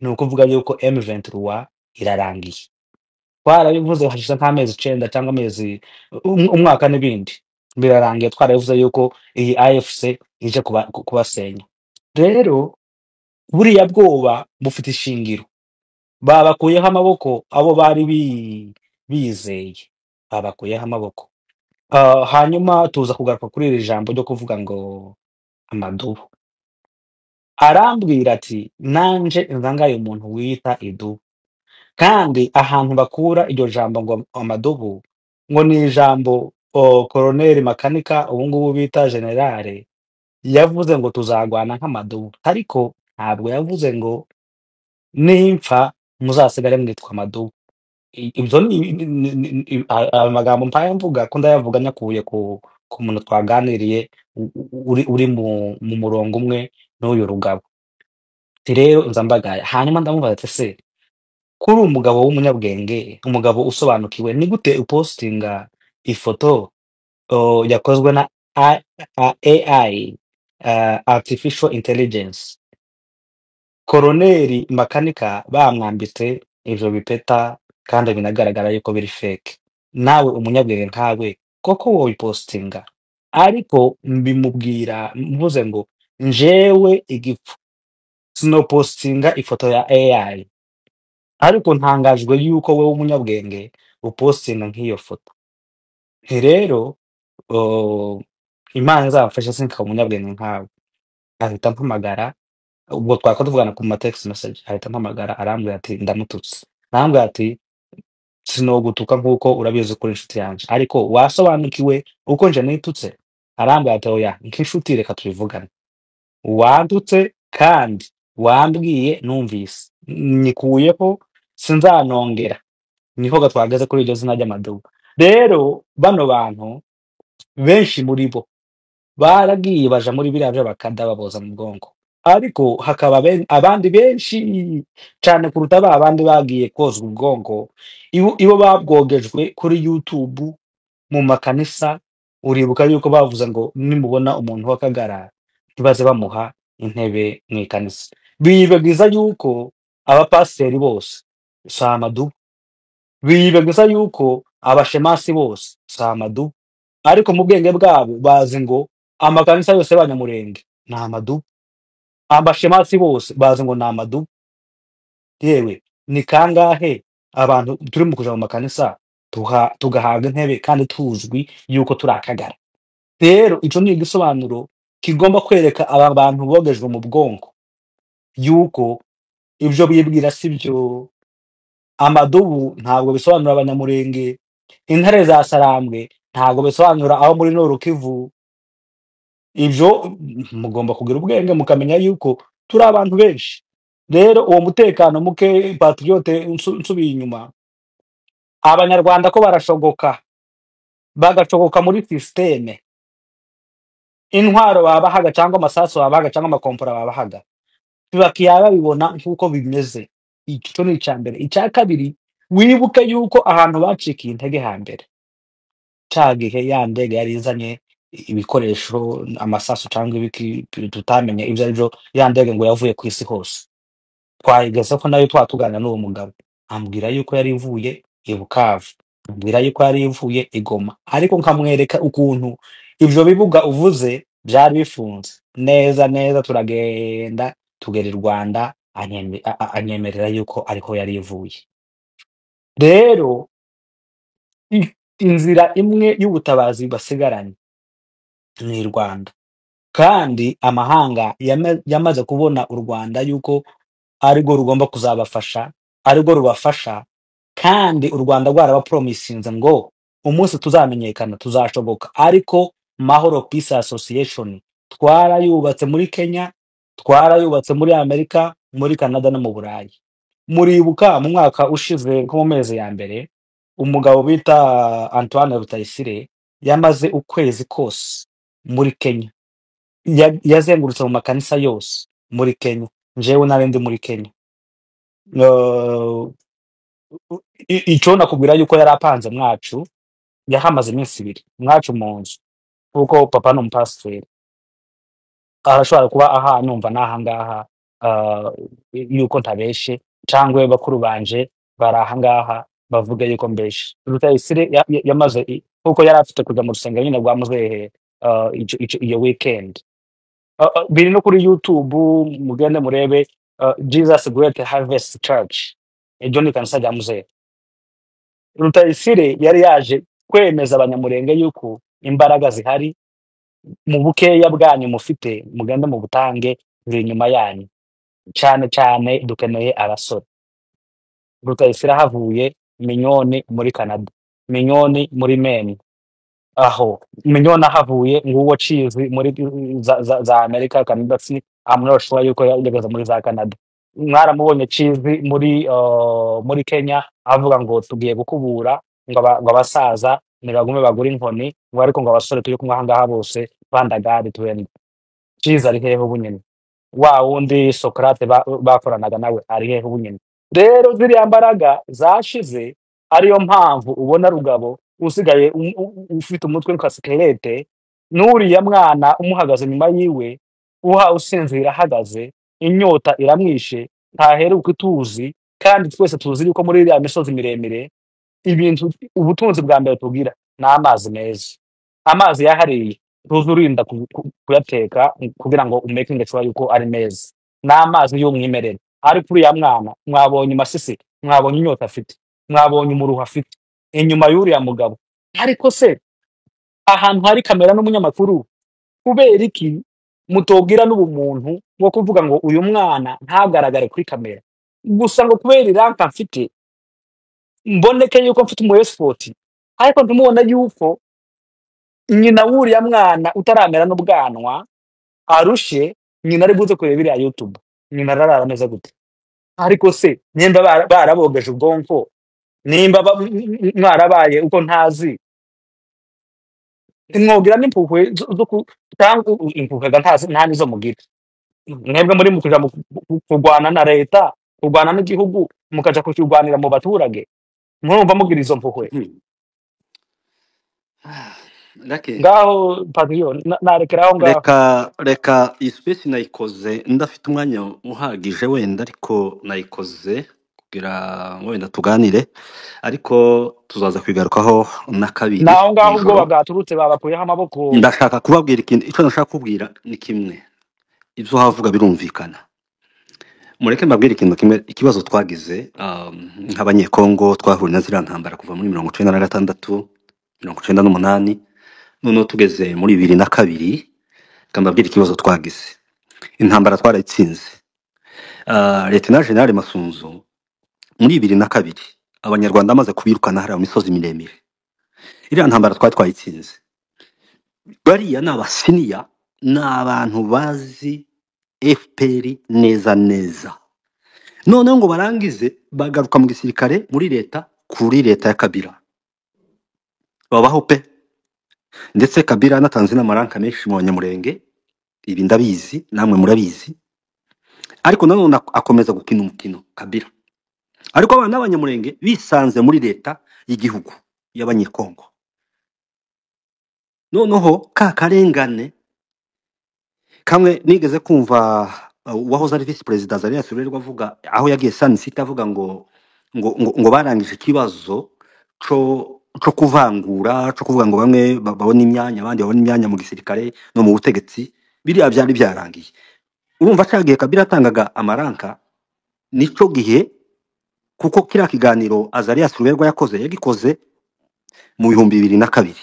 ni ukuvuga yuko M23 irarangiye. Twarabivuze hashize nk'amezi 9 cyangwa amezi umwaka n'ibindi birarangiye, twarabivuze yuko iyi AFC ije kubasenya. Rero buriya bwoba bufite ishingiro, babakuyeho amaboko abo bari bizeye, babakuyeho amaboko. Hanyuma tuza kugaruka kuri iri jambo ryo kuvuga ngo amadubu. Arambwira ati nanje nzangaye umuntu wita idubu, kandi ahantu bakura iryo jambo ngo amadubu ngo ni ijambo Colonel Makanika ubu ngubu bita generale yavuze ngo tuzagwana nk'amadubu, ariko ntabwo yavuze ngo nimpfa muzasigare mwitwa amadubu. Ibyo ni amagambo mpaye mvuga ko ndayavuga nyakuye ku muntu twaganiriye uri mu murongo umwe n'uyu Rugabo. rero nza mbagaya hanyuma ndamubaza ati se kuri umugabo w'umunyabwenge umugabo usobanukiwe ni gute upostinga ifoto yakozwe na AI artificial intelligence koroneri makanika bamwambitse ivyo bipeta kandi binagaragara yuko biri fake nawe umunyabwenge nkawe koko wobipostinga ariko mbimubwira mvuze ngo njewe igipfu sinopostinga ifoto ya AI ariko ntangajwe yuko wowe umunyabwenge upostinga nk'iyo foto rero imana izamfashe sinkaba umunyabwenge nkawe ahita ampamagara ubwo twako tuvugana ku ma text message ahita ampamagara arambwira ati ndamututse arambwira ati sinogutuka nk'uko urabizi kuri inshuti yanje ariko wasobanukiwe uko nje nitutse arambwira ati oya nk'inshuti reka tubivugane wandutse kandi wambwiye numvise nyikuyeho sinzanongera niho gatwageze kuri iryo zina ry'amadubu rero bano bantu benshi muri bo baragiye baja muri biriya byo bakada baboza mu bwonko ariko hakaba abandi benshi cyane kuruta ba bandi bagiye kozwa ubwonko ibo babwogejwe kuri YouTube mu makanisa uribuka yuko bavuze ngo nimubona umuntu w'akagara ntibaze bamuha intebe mu ikanisa bibagiza yuko abapasiteri bose si amadubu bibagiza yuko abashemasi bose si amadubu ariko mu bwenge bwabo bazi ngo amakanisa yose y'abanyamurenge ni amadubu abashemasi bose bazi ngo ni amadubu yewe ni kangahe abantu turi mu kuja mu makanisa tugahabwa intebe kandi tuzwi yuko turi akagara rero ico ni igisobanuro kigomba kwereka aba bantu bogejwe mu bwonko yuko ibyo bibwira si byo amadubu ntabwo bisobanura abanyamurenge intare za sarambwe ntabwo bisobanura aho muri Noru Kivu ibyo mugomba kugira ubwenge mukamenya yuko turi abantu benshi rero uwo mutekano muke patriote nsubiye inyuma abanyarwanda ko barashogoka bagacogoka muri systeme intwaro babahaga cyangwa amasasu babahaga cyangwa amakompora babahaga bakiya babibona nk'uko bimeze icyo ni icya mbere icya kabiri wibuke yuko ahantu bacikiye intege hambere cya gihe ya ndege yari izanye ibikoresho amasasu cyangwa ibiki tutamenye ibyo ari byo ya ndege ngo yavuye ku isi hose twayigeze ko nayo twatuganira n'uwo mugabo ambwira yuko yari ivuye i Bukavu ambwira yuko yari ivuye i Goma ariko nkamwereka ukuntu ibyo bibuga uvuze byari bifunze neza neza turagenda tugera i Rwanda anyemerera yuko ariho yari ivuye rero inzira imwe y'ubutabazi basigaranye ni i Rwanda kandi amahanga yamaze kubona u Rwanda yuko arirwo rugomba kuzabafasha arirwo rubafasha kandi u Rwanda rwarabapromisinze ngo umunsi tuzamenyekana tuzashoboka ariko Mahoro Peace Association twarayubatse muri Kenya twarayubatse muri Amerika muri Canada no mu Burayi muribuka mu mwaka ushize nko mu mezi ya mbere umugabo bita Antoine Rutayisire yamaze ukwezi kose muri Kenya yazengurutse mu makanisa yose muri Kenya njewe narindi muri Kenya icyo nakubwira yuko yari apanze mwacu yahamaze iminsi ibiri mwacu mu nzu kuko papa ni umupasiteri arashobora kuba aha numva n'aha ngaha yuko ntabeshe cyangwa bakuru banje bari aha ngaha bavuga yuko mbeshe Rutayisire yamaze kuko yari afite kujya mu rusengero nyine rwa muzehe iyo weekend biri no kuri YouTube mugende murebe Jesus Great Harvest Church iryo ni kanisa rya muzehe Rutayisire yari yaje kwemeza abanyamurenge yuko imbaraga zihari mu bukeya bwanyu mufite mugende mu butange buri inyuma yanyu cyane cyane dukeneye abasore Rutayisire havuye Minyoni muri Canada Minyoni muri Maine aho Minyoni ahavuye nguwo cizi muri za Amerika Canada si amurashwa yuko yageze muri za Canada mwaramubonye cizi muri Kenya avuga ngo tugiye gukubura ngo abasaza nibagume bagura inkoni ngo ariko ngo abasore turi kumwe ahangaha bose bandagari twende cizi ari hehe ubunyene wa wundi Socrate bakoranaga nawe ari hehe ubu nyine. Rero ziriya mbaraga zashize, ariyo mpamvu ubona Rugabo usigaye ufite umutwe nka skelete, n'uriya mwana umuhagaze inyuma yiwe usinzira ahagaze, inyota iramwishe, ntaheruka ituzi, kandi twese tuzi yuko muri iriya misozi miremire ibintu ubutunzi bwa mbere tugira ni amazi meza. Amazi yahariye tuzi urinda kuyateka kugira ngo umekinge sure yuko ari meza, ni amazi y'umwimerere. Ariko uriya mwana mwabonye masisi, mwabonye inyota afite, mwabonye umuruho afite inyuma y'uriya mugabo. Ariko se ahantu hari kamera n'umunyamakuru, kubera iki mutobwira n'ubumuntu bwo kuvuga ngo uyu mwana ntagaragare kuri kamera gusa ngo kubera iranka mfite mboneke yuko mfite umu export, ariko ntumubona yuko nyina wuriya mwana utaramera n'ubwanwa arushe nyina ari buze kureba iriya YouTube, nyina ararara ameze gute? Ariko se nimba barabogeje ubwonko, nimba mwarabaye uko ntazi, mwogira n'impuhwe cyangwa impuhwe nta nizo mugira. Mwebwe muri mukuja kurwana na leta, kurwana n'igihugu, mukaja kukirwanira mu baturage, murumva mugira izo mpuhwe? Lake, Ngaho Padrio, narekeraho ngaho. reka iyi space nayikoze ndafite umwanya uhagije wenda, ariko nayikoze kugira ngo wenda tuganire, ariko tuzaza kwigarukaho na kabiri Naho ngaho ubwo nijoro. bagaturutse babakuyeho amaboko. Ndashaka kubabwira ikintu, icyo nashaka kubwira ni kimwe, ibyo havuga birumvikana. Mureke mbabwire ikintu kimwe, ikibazo twagize nk'abanyekongo twahuriye na ziriya ntambara kuva muri 1996 1998, noneho tugeze muri 2002. Kambabwira ikibazo twagize, intambara twarayitsinze. Lieutenant General Masunzu muri 2002 abanyarwanda amaze kubirukana hariya mu misozi miremire, iriya ntambara twayitsinze. Bariya ni abasiniya, ni abantu bazi FPR neza neza. Noneho ngo barangize bagaruka mu gisirikare muri leta, kuri leta ya Kabila babaho pe, ndetse Kabila anatanze n'amaranka menshi mu banyamurenge, ibi ndabizi namwe murabizi. Ariko nanone akomeza gukina umukino Kabila, ariko abana b'abanyamurenge bisanze muri leta y'igihugu y'abanyekongo. Noneho ka karengane kamwe nigeze kumva uwahoze ari vice president Azarias Ruberwa avuga, aho yagiye Sun City avuga ngo barangije ikibazo co kuvangura, co kuvuga ngo bamwe babona imyanya abandi babona imyanya mu gisirikare no mu butegetsi, biriya byari byarangiye. Urumva cyagiye Kabila atangaga amaranka nico gihe, kuko kiriya kiganiro Azarias Ruberwa yagikoze mu 2002.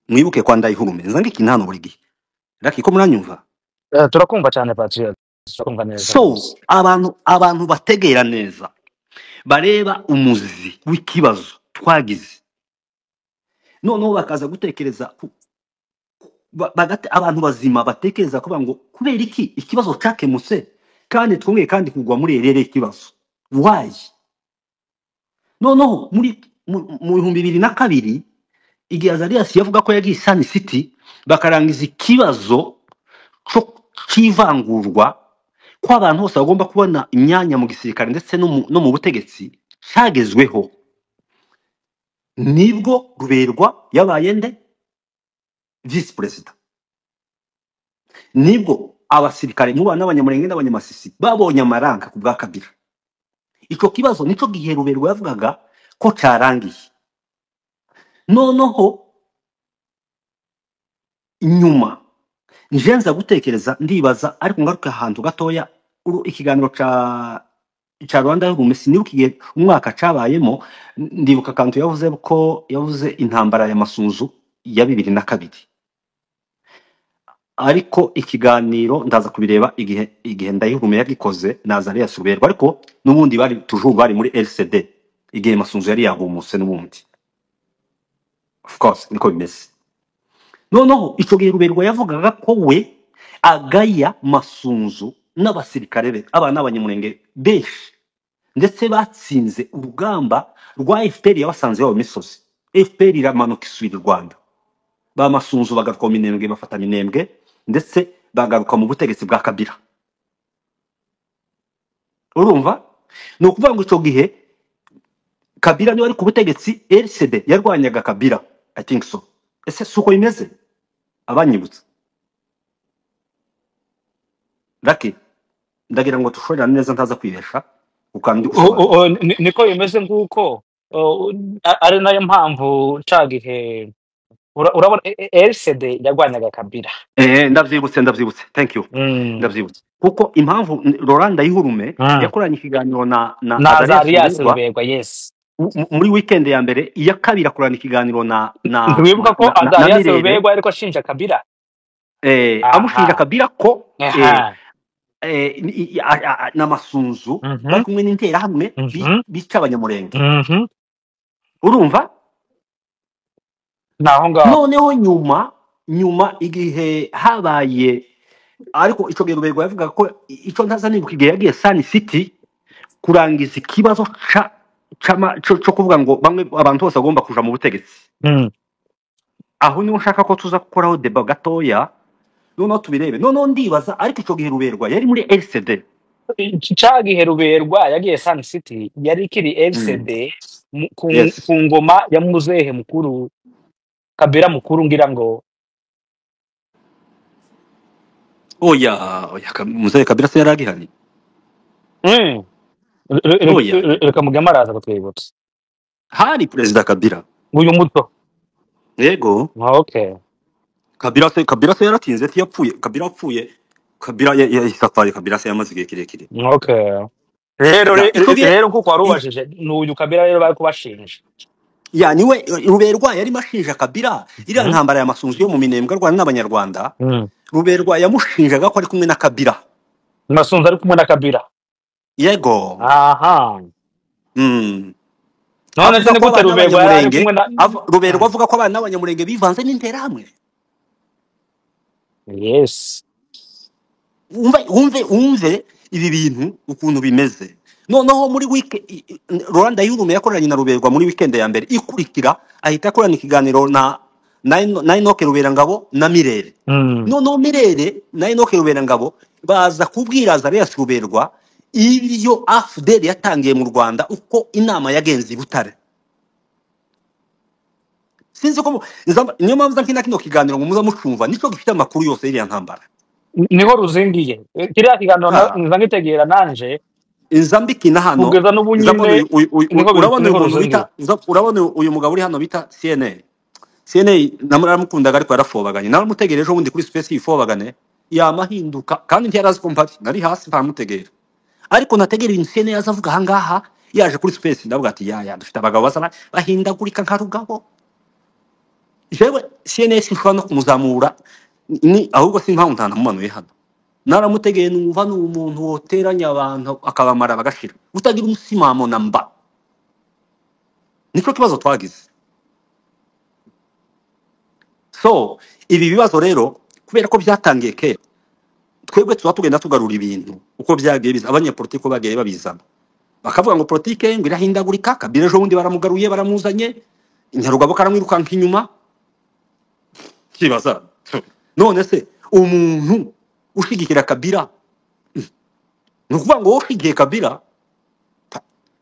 Mwibuke kwa Ndayihurume nzanga iki hano buri gihe. Raki ko muranyumva? Turakumva cyane Padrio, turakumva neza So rwose. abantu bategera neza, bareba umuzi w'ikibazo twagize, noneho bakaza gutekereza abantu bazima batekereza kuvuga ngo kubera iki ikibazo cyakemutse kandi twongeye kandi kugwa muri erere ikibazo, why? Noneho muri mu 2002 igihe Azarias yavuga ko yagiye Sun City bakarangiza ikibazo cy'ivangurwa ko abantu bose bagomba kubona imyanya mu gisirikare ndetse no mu butegetsi, cyagezweho nibwo Ruberwa yabaye nde vice president, nibwo abasirikare mu bana n'abanyamurenge n'abanyamasisi babonye amaranka ku bwa Kabila. Icyo kibazo nico gihe Ruberwa yavugaga ko cyarangiye. Noneho nyuma njenza gutekereza ndibaza, ariko ngaruka ahantu gatoya, ikiganiro ca Rwanda y'Urumesi nibuka igihe umwaka cabayemo, ndibuka kantu yavuze intambara ya Masunzu ya 2002. Ariko ikiganiro ndaza kubireba igihe Ndayihurume yagikoze na Azarias Ruberwa, ariko n'ubundi bari toujours bari muri LCD igihe Masunzu yari yagumutse n'ubundi. Of course niko bimeze. Noneho ico gihe Ruberwa yavugaga ko we agaya Masunzu n'abasirikare be abana b'abanyamurenge benshi, ndetse batsinze urugamba rwa FPR yabasanze mu misozi. FPR iramanuka isubira Rwanda, ba Masunzu bagaruka mu minembwe, bafata minembwe, ndetse bagaruka mu butegetsi bwa Kabila. urumva ni ukuvuga ngo icyo gihe Kabila niwe ari ku butegetsi, RCD yarwanyaga Kabila, I think so. Ese suko imeze abanyibutsa Lucky, ndagira ngo tushorerane neza ntaza kwibesha ukandi gusobanura. niko bimeze nk'uko ari nayo mpamvu ca gihe urabona LCD yarwanyaga Kabila. Ndavyibutse, thank you. Ndavyibutse kuko impamvu Laurent Ndayihurume yakoranye ikiganiro na na Azarias Ruberwa. Yes, muri weekend ya mbere iya kabiri akorana ikiganiro na ntiwibuka ko Azarias Ruberwa ariko ashinja Kabila, amushinja Kabila ko n'amasunzu bari kumwe n'interahamwe bica abanyamurenge, urumva naho ngaho. Noneho nyuma igihe habaye, ariko ico gihe Ruberwa yavuga ko ico ntaza nibuka igihe yagiye Sun City kurangiza ikibazo cyo kuvuga ngo bamwe abantu bose bagomba kuja mu butegetsi. Aho niho nshaka ko tuza gukoraho deba gatoya noneho tubirebe. Noneho ndibaza ariko ico gihe Ruberwa yari muri LCD, ca gihe Ruberwa yagiye Sun City yari kiri LCD ku ngoma ya muzehe mukuru Kabila mukuru, ngira ngo oya muzehe Kabila se yaragihani. Reka mugema araza kutwibutsa hari Perezida Kabila uyu muto. Yego, okay. Kabila se yaratinze yapfuye. Kabila apfuye, Kabila yisafari, Kabila se yamaze igihe kirekire. Okay, rero nkuko warubajije n'uyu Kabila rero bari kubashinja. Ya niwe Ruberwa yari mashinja Kabila iriya ntambara ya masunzu yo mu Minembwe rwana n'abanyarwanda. Ruberwa yamushinjaga ko ari kumwe na Kabila, masunzu ari kumwe na Kabila. Yego, none se nigute Ruberwa yari kumwe na Ruberwa avuga ko abana n'abanyamurenge bivanze n'interahamwe. Yes, umve ibi bintu ukuntu bimeze. Noneho muri Laurent Ndayihurume yakoranye na Ruberwa muri weekend ya mbere ikurikira ahita akorana ikiganiro na Enoch Ruberangabo na Mirere. Noneho Mirere na Enoch Ruberangabo baza kubwira Azarias Ruberwa ibyo AFDL yatangiye mu Rwanda, uko inama yagenze i Butare. Sinzi ko niyo mpamvu nkina kino kiganiro ngo muza mucumva nico gifite amakuru yose iriya ntambara. Niho ruzingiye kiriya kiganiro nza ngitegera nanje Inzambiki na hano kugeza n'ubunyine. urabona uyu mugabo uri hano bita CNA namuramukundaga ariko yarafobaganye, naramutegereje ubundi kuri space yifobagane yamahinduka kandi ntiyarazi ko mpari, nari hasi ntamutegera, ariko nategera ibintu CNA azavuga ahangaha yaje kuri space ndavuga ati ya dufite abagabo basana bahindagurika nka rugabo. Jewe CNA sinshobora no kumuzamura ni ahubwo simpamvu ntanamumanuye hano, naramutegeye numva ni umuntu woteranya abantu akabamara bagashira utagira umusimamo namba. Nico kibazo twagize. So ibi bibazo rero kubera ko byatangiye kera, twebwe tuba tugenda tugarura ibintu uko byagiye biza. Abanyapolitiki bagiye babizana bakavuga ngo politike ngo irahindagurika. Kabila ejo bundi baramugaruye baramuzanye, Nyarugabo karamwirukanka inyuma. Kibaza none se umuntu ushigikira Kabila ni ukuvuga ngo ushigikiye Kabila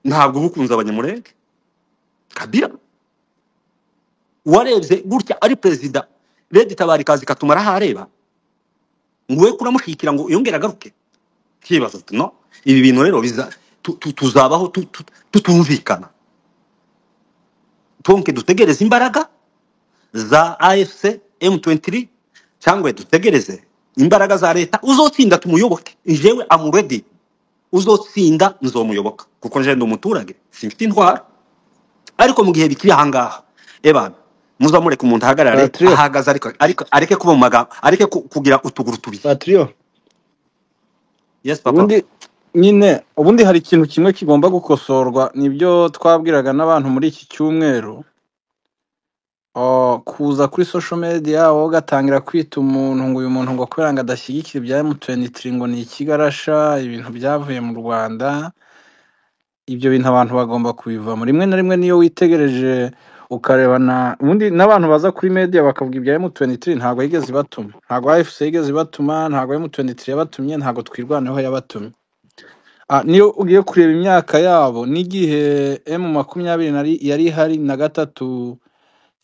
ntabwo ubukunze abanyamurenge. Kabila warebye gutya ari perezida Red Tabari kazi katumara hareba ngwe kuramushikira ngo yongera garuke. Kibazo no ibi bintu rero biza tuzabaho tutumvikana. Tonke dutegereze imbaraga za AFC M23 cyangwa dutegereze imbaraga za leta. Uzotsinda tumuyoboke, jewe am ready. Uzotsinda nzomuyoboka kuko nje ndo umuturage simfite intwara. Ariko mu gihe bikiri ahangaha ebana muzamureka umuntu ahagarare ahagaze ariko areke kuba mu magambo, areke kugira utuguru tubi. Patrio, yes papa. Ubundi hari ikintu kimwe kigomba gukosorwa, nibyo twabwiraga n'abantu muri iki cyumweru. Kuza kuri social media wowe ugatangira kwita umuntu ngo uyu muntu ngo kubera ngo adashyigikira ibya M23 ngo ni ikigarasha, ibintu byavuye mu Rwanda. Ibyo bintu abantu bagomba kubivamo. Rimwe na rimwe niyo witegereje ukarebana ubundi n'abantu baza kuri media bakavuga ibya M23 ntabwo yigeze batuma, ntabwo AFC yigeze batuma, ntabwo M23 yabatumye, ntabwo twirwanaho yabatumye. niyo ugiye kureba imyaka yabo n'igihe M23 yari ihari na gatatu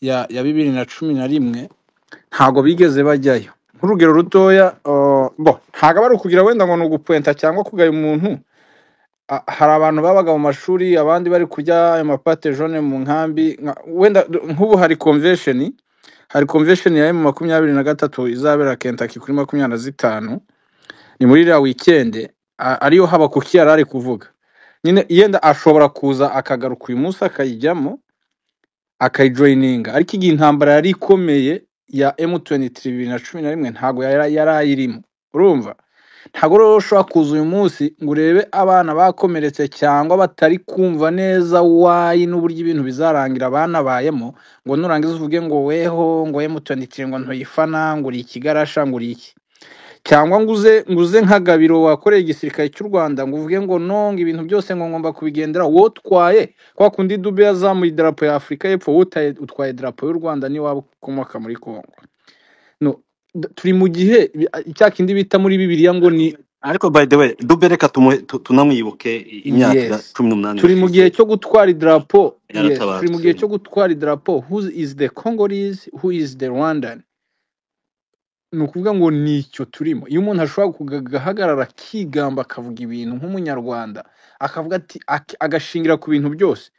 ya 2011 ntago bigeze bajyayo. Nk'urugero rutoya ntago bari kugira wenda ngo ni ugupwenta cyangwa kugaya umuntu. Hari abantu babaga mu mashuri abandi bari kurya ayo mapate jaune mu nkambi wenda nk'ubu hari convention ya M23 izabera Kentucky kuri 25 ni muri iriya weekend ariyo haba kuki yarari kuvuga nyine yenda ashobora kuza akagaruka uyu munsi akayijyamo akayijoininga, ariko igihe intambara yari ikomeye ya M23 2011 ntago yarayirimo. Urumva ntago rero ushobora kuza uyu munsi ngo urebe abana bakomeretse cyangwa batari kumva neza wayi n'uburyo ibintu bizarangira abana bayemo ngo nurangiza uvuge ngo weho ngo M23 ngo ntoyifana ngo uri ikigarasha ngo uri iki, cyangwa nguze nk'agabiro wakoreye igisirikare cy'u Rwanda ngo uvuge ngo no ibintu byose ngo ngomba kubigendera wowe utwaye kwa kundi Dube yazamuye idarapo ya Afurika y'Epfo utwaye idarapo y'u Rwanda ni waba ukomoka muri Kongo. No turi mu gihe icyakindi bita muri Bibiliya ngo ni ariko by the way Dube reka tunamwibuke imyaka 18 turi mu gihe cyo gutwara idarapo. Yes, turi mu yaratabarutse. gihe cyo gutwara idarapo. Who is the Congolese, who is the Rwandan? Ni ukuvuga ngo nicyo turimo. Iyo umuntu ashobora kugahagarara akigamba akavuga ibintu nk'umunyarwanda akavuga ati agashingira ku bintu byose.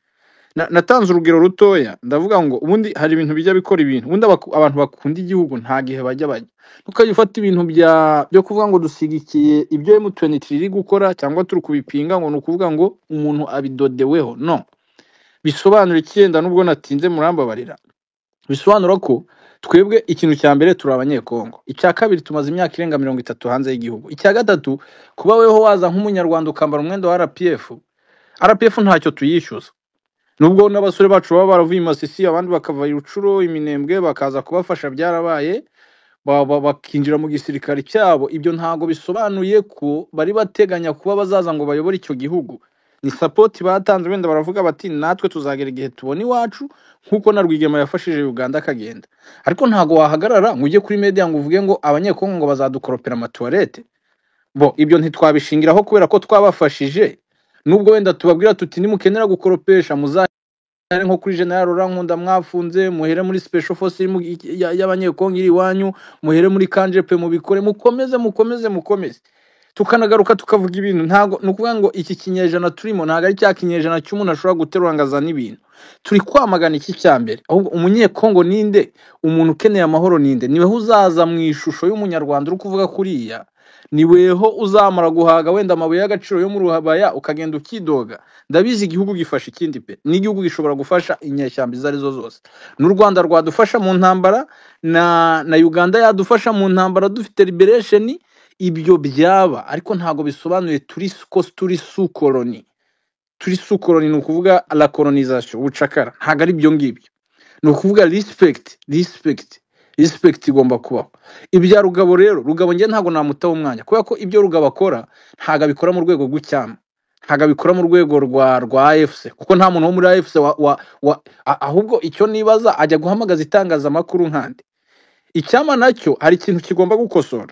Natanze urugero rutoya ndavuga ngo ubundi hari ibintu bijya bikora ibintu ubundi abantu bakunda igihugu nta gihe bajya tukajya ufata ibintu byo kuvuga ngo dusigikiye ibyo M23 iri gukora cyangwa turi kubipinga ngo nukuvuga ngo umuntu abidodeweho. No, bisobanura icyenda nubwo natinze murambabarira. Bisobanura ko twebwe ikintu cya mbere turi abanyekongo, icya kabiri tumaze imyaka irenga 30 hanze y'igihugu, icya gatatu kuba weho waza nk'umunyarwanda ukambara umwenda wa RPF ntacyo tuyishyuza. Nubwo n'abasore bacu baba baravuye Masisi abandi bakava Rucuro Iminembwe bakaza kubafasha byarabaye bakinjira mu gisirikare cyabo, ibyo ntago bisobanuye ko bari bateganya kuba bazaza ngo bayobore icyo gihugu. Ni support batanze wenda baravuga bati natwe tuzagera igihe tubona iwacu nkuko na Rwigema yafashije Uganda akagenda, ariko ntago wahagarara ngo ujye kuri media ngo uvuge ngo abanyekongo ngo bazadukoropera amatoilette. Ibyo ntitwabishingiraho kubera ko twabafashije, nubwo wenda tubabwira tuti nimukenera gukoropesha nko kuri General Rankunda mwafunze muhere muri Special Force y'abanyekongo iri wanyu muhere muri Kanjepe mubikore mukomeze tukanagaruka tukavuga ibintu. Ntago nukuvuga ngo iki kinyejana turimo ntago ari cya kinyejana cy'umuntu ashobora guterurangaza n'ibintu. Turi kwamagana iki cyambere ahubwo umunyekongo ninde, umuntu ukeneye amahoro ninde, niwe uzaza mu ishusho y'umunyarwanda uri kuvuga kuriya, niweho uzamara guhaga wenda amabuye y'agaciro yo mu Ruhabaya ukagenda ukidoga. Ndabizi igihugu gifasha ikindi pe, n'igihugu gishobora gufasha inyeshyamba izo arizo zose. N'u Rwanda rwadufasha mu ntambara na Uganda yadufasha mu ntambara dufite liberation, ibyo byaba, ariko ntago bisobanuye turi sukoloni. Turi sukoloni ni ukuvuga la colonisation, ubucakara. Ntago ari byo ngibyo, ni ukuvuga respect igomba kubaho. Ibya Rugabo rero, Rugabo nge ntago namutaho umwanya kubera ko ibyo Rugabo akora ntago abikora mu rwego rw'icyama, ntago abikora mu rwego rwa AFC, kuko nta muntu wo muri AFC ahubwo icyo nibaza ajya guhamagaza itangazamakuru nkande. Icyama nacyo hari ikintu kigomba gukosora,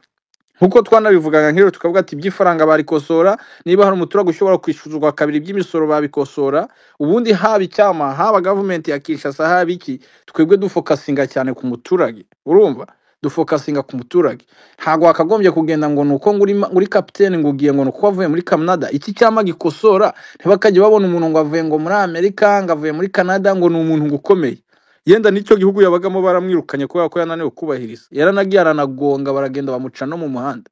nkuko twanabivugaga nk'iro tukavuga ati by'ifaranga barikosora, niba hari umuturage ushobora kwishuzwa kabiri by'imisoro babikosora. Ubundi haba icyama haba government ya Kinshasa haba iki, twebwe dufokasinga cyane ku muturage. Urumva dufokasinga ku muturage, ntago wakagombye kugenda ngo nuko nguri capitaine ngo ugiye ngo nuko avuye muri Canada. Iki cyama gikosora ntibakajye babona umuntu ngo avuye ngo muri Amerika ngo avuye muri Canada ngo ni umuntu gukomeye. Yenda nicyo gihugu yabagamo baramwirukanye kubera ko yananiwe kubahiriza, yaranagiye aranagonga baragenda bamuca no mu muhanda,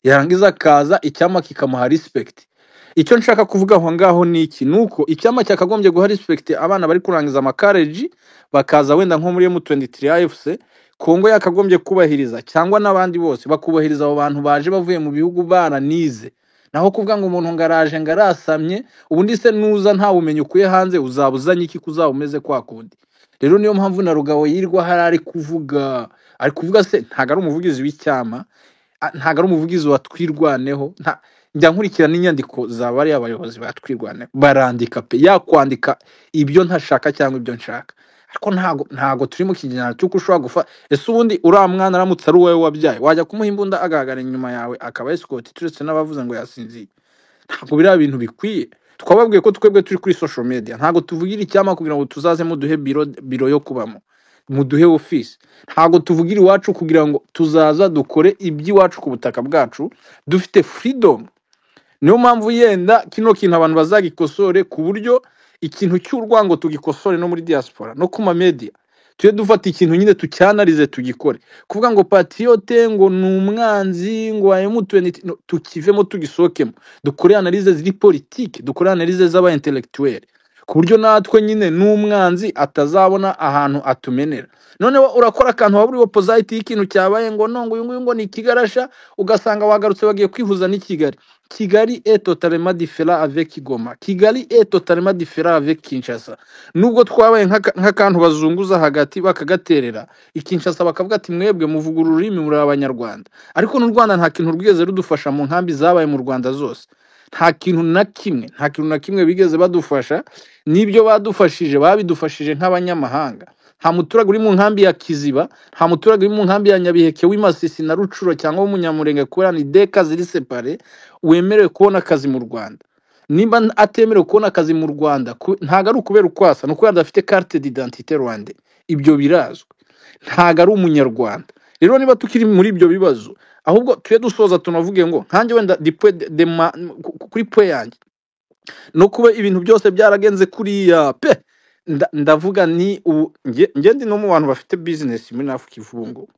yarangiza akaza icyama kikamuha respect. Icyo nshaka kuvuga aho ngaho ni iki, nuko icyama cyakagombye guha respect abana bari kurangiza amakareji bakaza wenda nko muri M23 AFC. Kongo yakagombye kubahiriza cyangwa n'abandi bose bakubahiriza abo bantu baje bavuye mu bihugu baranize. Naho kuvuga ngo umuntu ngaraje ngarasamye ubundi se nuza nta bumenyi ukuye hanze uzabuzanye iki kuzaba umeze kwa kundi. Rero niyo mpamvu na Rugabo yirwa ari kuvuga se ntago ari umuvugizi w'icyama, ntago ari umuvugizi wa twirwaneho. Njya nkurikira n'inyandiko zabari abayobozi batwirwaneho barandika pe, yakwandika ibyo ntashaka cyangwa ibyo nshaka, ariko ntago turi mu kinyana cyuko ushobora gufa. Ese ubundi uriya mwana aramutse ari wowe wabyaye wajya kumuha imbunda agahagara inyuma yawe akaba escort turetse n'abavuze ngo yasinziye? ntabwo biriya bintu bikwiye. Twababwiye ko twebwe turi kuri social media, ntabwo tuvugira icyama kugira ngo tuzaze muduhe biro yo kubamo, muduhe office. Ntabwo tuvugira iwacu kugira ngo tuzaza dukore iby'iwacu ku butaka bwacu, dufite freedom. Niyo mpamvu yenda kino kintu abantu bazagikosore ku buryo ikintu cy'urwango tugikosore no muri diaspora no kuma media. Tuye dufata ikintu nyine tucyanarize tugikore. Kuvuga ngo patriote ngo numwanzi ngo M20 no, tukivemo tugisokemo. Dukore analize ziri politique, dukore analize z'aba intellectuel. Ku buryo natwe nyine numwanzi atazabona ahantu atumenera. None urakora akantu waburi opposite y'ikintu cyabaye ngo no ngo ni Kigarasha, ugasanga wagarutse bagiye kwihuza ni Kigali. Kigali est totalement différent avec Goma. Kigali est totalement différent avec Kinshasa. Nubwo twabaye nk'akantu bazunguza hagati bakagaterera, ikinshasa bakavuga ati mwebwe muvuga ururimi muri abanyarwanda. Ariko n'u Rwanda nta kintu rwigeze rudufasha mu nkambi zabaye mu Rwanda zose. Nta kintu na kimwe bigeze badufasha. Nibyo badufashije babidufashije nk'abanyamahanga. Nta muturage uri mu nkambi ya Kiziba, nta muturage uri mu nkambi ya Nyabiheke w'Imasisi na Rucuro cyangwa w'Umunyamurenge kubera ni deka ziri separe wemerewe kubona akazi mu Rwanda. Nimba atemerewe kubona akazi mu Rwanda ntago ari ukubera ukwasa, no kubera adafite carte d'identité rwanda. Ibyo birazwe. Ntago ari umunyarwanda. Rero niba tukiri muri ibyo bibazo, ahubwo tuye dusoza tunavuge ngo nkanjye wenda kuri point yanjye no kuba ibintu byose byaragenze kuriya pe ndavuga ni nge ndi no mu bantu bafite business muri nafu kivungo,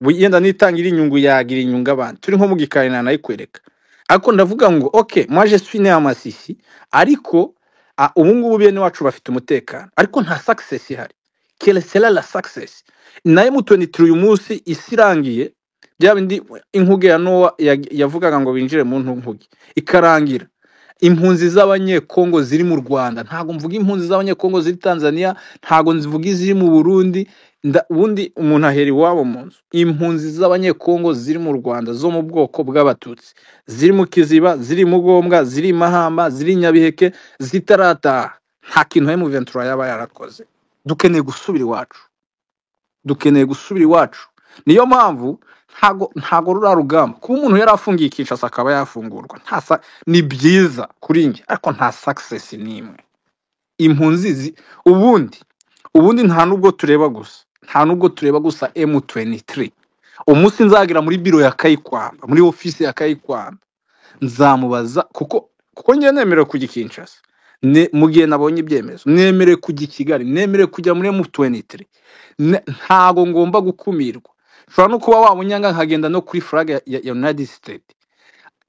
yenda nitangira inyungu yagira inyungu abantu turi nko mu gikarina nayikwereka. Ariko ndavuga ngo okay, moi je suis né à Masisi, ariko ubu ngubu bene wacu bafite umutekano, ariko nta success ihari. Quelle sera la success? Na M23 uyu munsi isirangiye bya bindi inkuge ya Noah yavugaga ngo binjire mu nkuge ikarangira. Impunzi z'abanyekongo ziri mu Rwanda, ntago mvuga impunzi z'abanyekongo ziri Tanzania, ntago nzivuga iziri mu Burundi, ubundi umuntu ahera iwabo mu nzu. Impunzi z'abanyekongo ziri mu Rwanda zo mu bwoko bw'abatutsi, ziri mu Kiziba, ziri mu Gombwa, ziri Mahamba, ziri Nyabiheke, zitarataha, nta kintu M23 yaba yarakoze. Dukeneye gusubira iwacu, dukeneye gusubira iwacu. Niyo mpamvu ntago rurarugamba kuba umuntu yarafungiye Kinshasa akaba yafungurwa, ni byiza kuri nge, ariko nta success nimwe. Impunzi ubundi nta nubwo tureba gusa M23. Umunsi nzagira muri biro ya Kayikwamba, muri office ya Kayikwamba, nzamubaza kuko ngiye nemerewe kujya Kinshasa, mugiye nabonye ibyemezo, nemerewe kujya Kigali, nemerewe kujya muri M23. Ntago ngomba gukumirwa. Shobora no kuba wabunyanga nkagenda no kuri flag ya United States.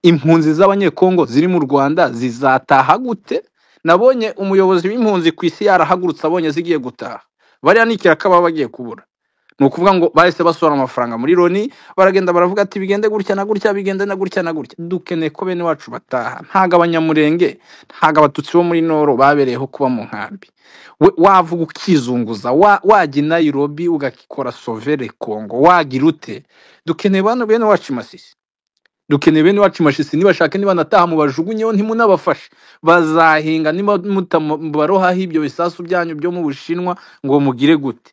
Impunzi z'abanyekongo ziri mu Rwanda zizataha gute? Nabonye umuyobozi w'impunzi ku isi yarahagurutse abonye zigiye gutaha. Bariya nikira kaba bagiye kubura. Nukuvuga ngo bahise basora amafaranga muri Loni, baragenda baravuga ati bigende gutya na gutya, bigende na gutya na gutya. Dukeneye ko bene wacu bataha. Ntaga abanyamurenge, ntaga abatutsi bo muri Noro babereyeho kuba mu nkambi. Wavuga ukizunguza, wajya i Nairobi ugakora Sauveur Congo, wagira ute? Dukeneye bene wacu Masisi. Dukeneye bene wacu Masisi, nibashaka niba nataha mu bajugunyeho ntimunabafashe. Bazahinga niba mutabarohaho ibyo bisasu byanyu byo mu Bushinwa ngo mugire gute?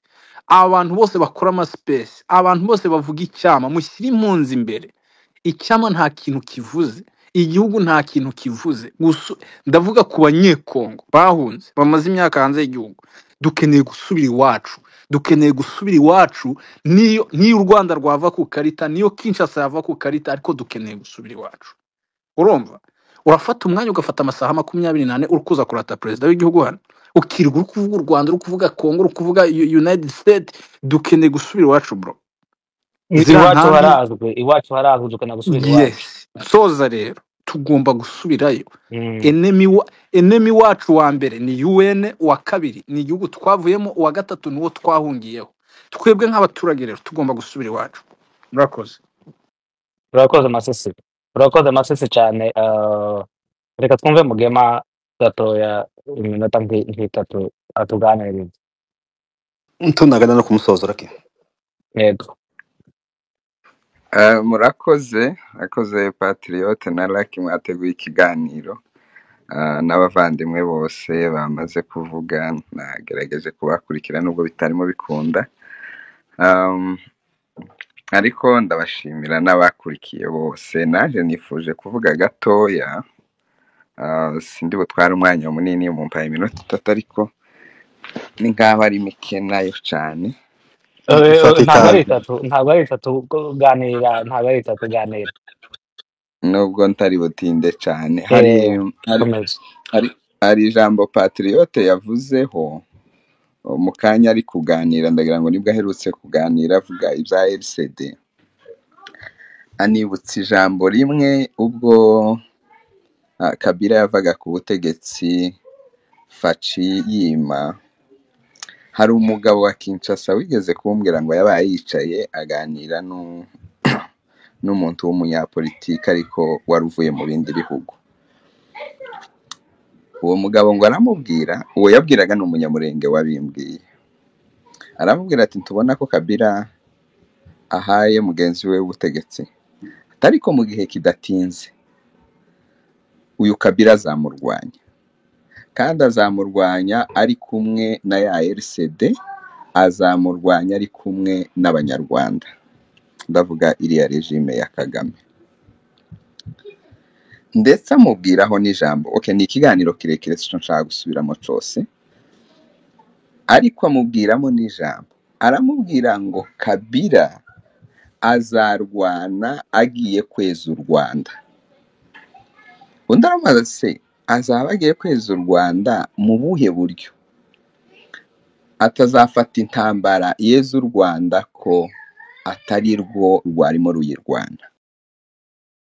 Abantu bose bakora ama space, abantu bose bavuga icyama, mushyira impunzi imbere. Icyama nta kintu kivuze, igihugu nta kintu kivuze. Ndavuga ku banyekongo bahunze bamaze imyaka hanze y'igihugu. Dukeneye gusubira iwacu, dukeneye gusubira iwacu. Niyo u Rwanda rwava ku karita, niyo Kinshasa yava ku karita, ariko dukeneye gusubira iwacu. Urumva? Urafata umwanya ugafata amasaha 24 uri kuza kurata president w'igihugu hano, ukirwa uri kuvuga u Rwanda, uri kuvuga Congo, uri kuvuga United States. Dukeneye gusubira iwacu bro. Iwacu harazwe dukeneye gusubira iwacu. Yes, soza rero tugomba gusubirayo. Enemy wacu wa mbere ni UN, wa kabiri ni igihugu twavuyemo, uwa gatatu nuwo twahungiyeho. Twebwe nk'abaturage rero tugomba gusubira iwacu. Murakoze. Urakoze Masisi cyane. Reka twumve Mugema gatoya iminota nk'itatu atuganiriza. tunagana no kumusoza rake. Yego. Murakoze Patriote na Lucky mwateguye ikiganiro, n'abavandimwe bose bamaze kuvuga, nagerageje kubakurikira nubwo bitarimo bikunda, ariko ndabashimira n'abakurikiye bose. Naje nifuje kuvuga gatoya sindi butware umwanya munini mumpaye iminota 3 ariko ni nk'aho ari mike nayo cyane. ntabwo ari ifatika. itatu, ntabwo ari itatu, ganira, ntabwo ari itatu, ganira. Nubwo ntari butinde cyane, hari Komeza. hari ijambo Patriote yavuzeho mu kanya ari kuganira, ndagira ngo nibwo aherutse kuganira avuga ibya RCD, anibutsa ijambo rimwe ubwo Kabila yavaga ku butegetsi Faci yima. Hari umugabo wa Kinshasa wigeze kumbwira ngo yabaye yicaye aganira n'umuntu w'umunyapolitiki ariko wari uvuye mu bindi bihugu. Uwo mugabo ngo aramubwira, uwo yabwiraga ni umunyamurenge wabimbwiye, aramubwira ati tubona ko Kabila ahaye mugenzi we w'ubutegetsi, ariko mu gihe kidatinze uyu Kabila azamurwanya, kandi azamurwanya ari kumwe na ya RCD, azamurwanya ari kumwe n'abanyarwanda, ndavuga iriya regime ya Kagame. Ndetse amubwiraho n'ijambo, ni ikiganiro kirekire sico nshaka gusubiramo cyose, ariko amubwiramo n'ijambo, aramubwira ngo Kabila azarwana agiye kweza u Rwanda. Undi aramubaza se azaba agiye kweza u Rwanda mu buhe buryo? Atazafata intambara yeza u Rwanda ko atari rwo rwarimo ruyirwana.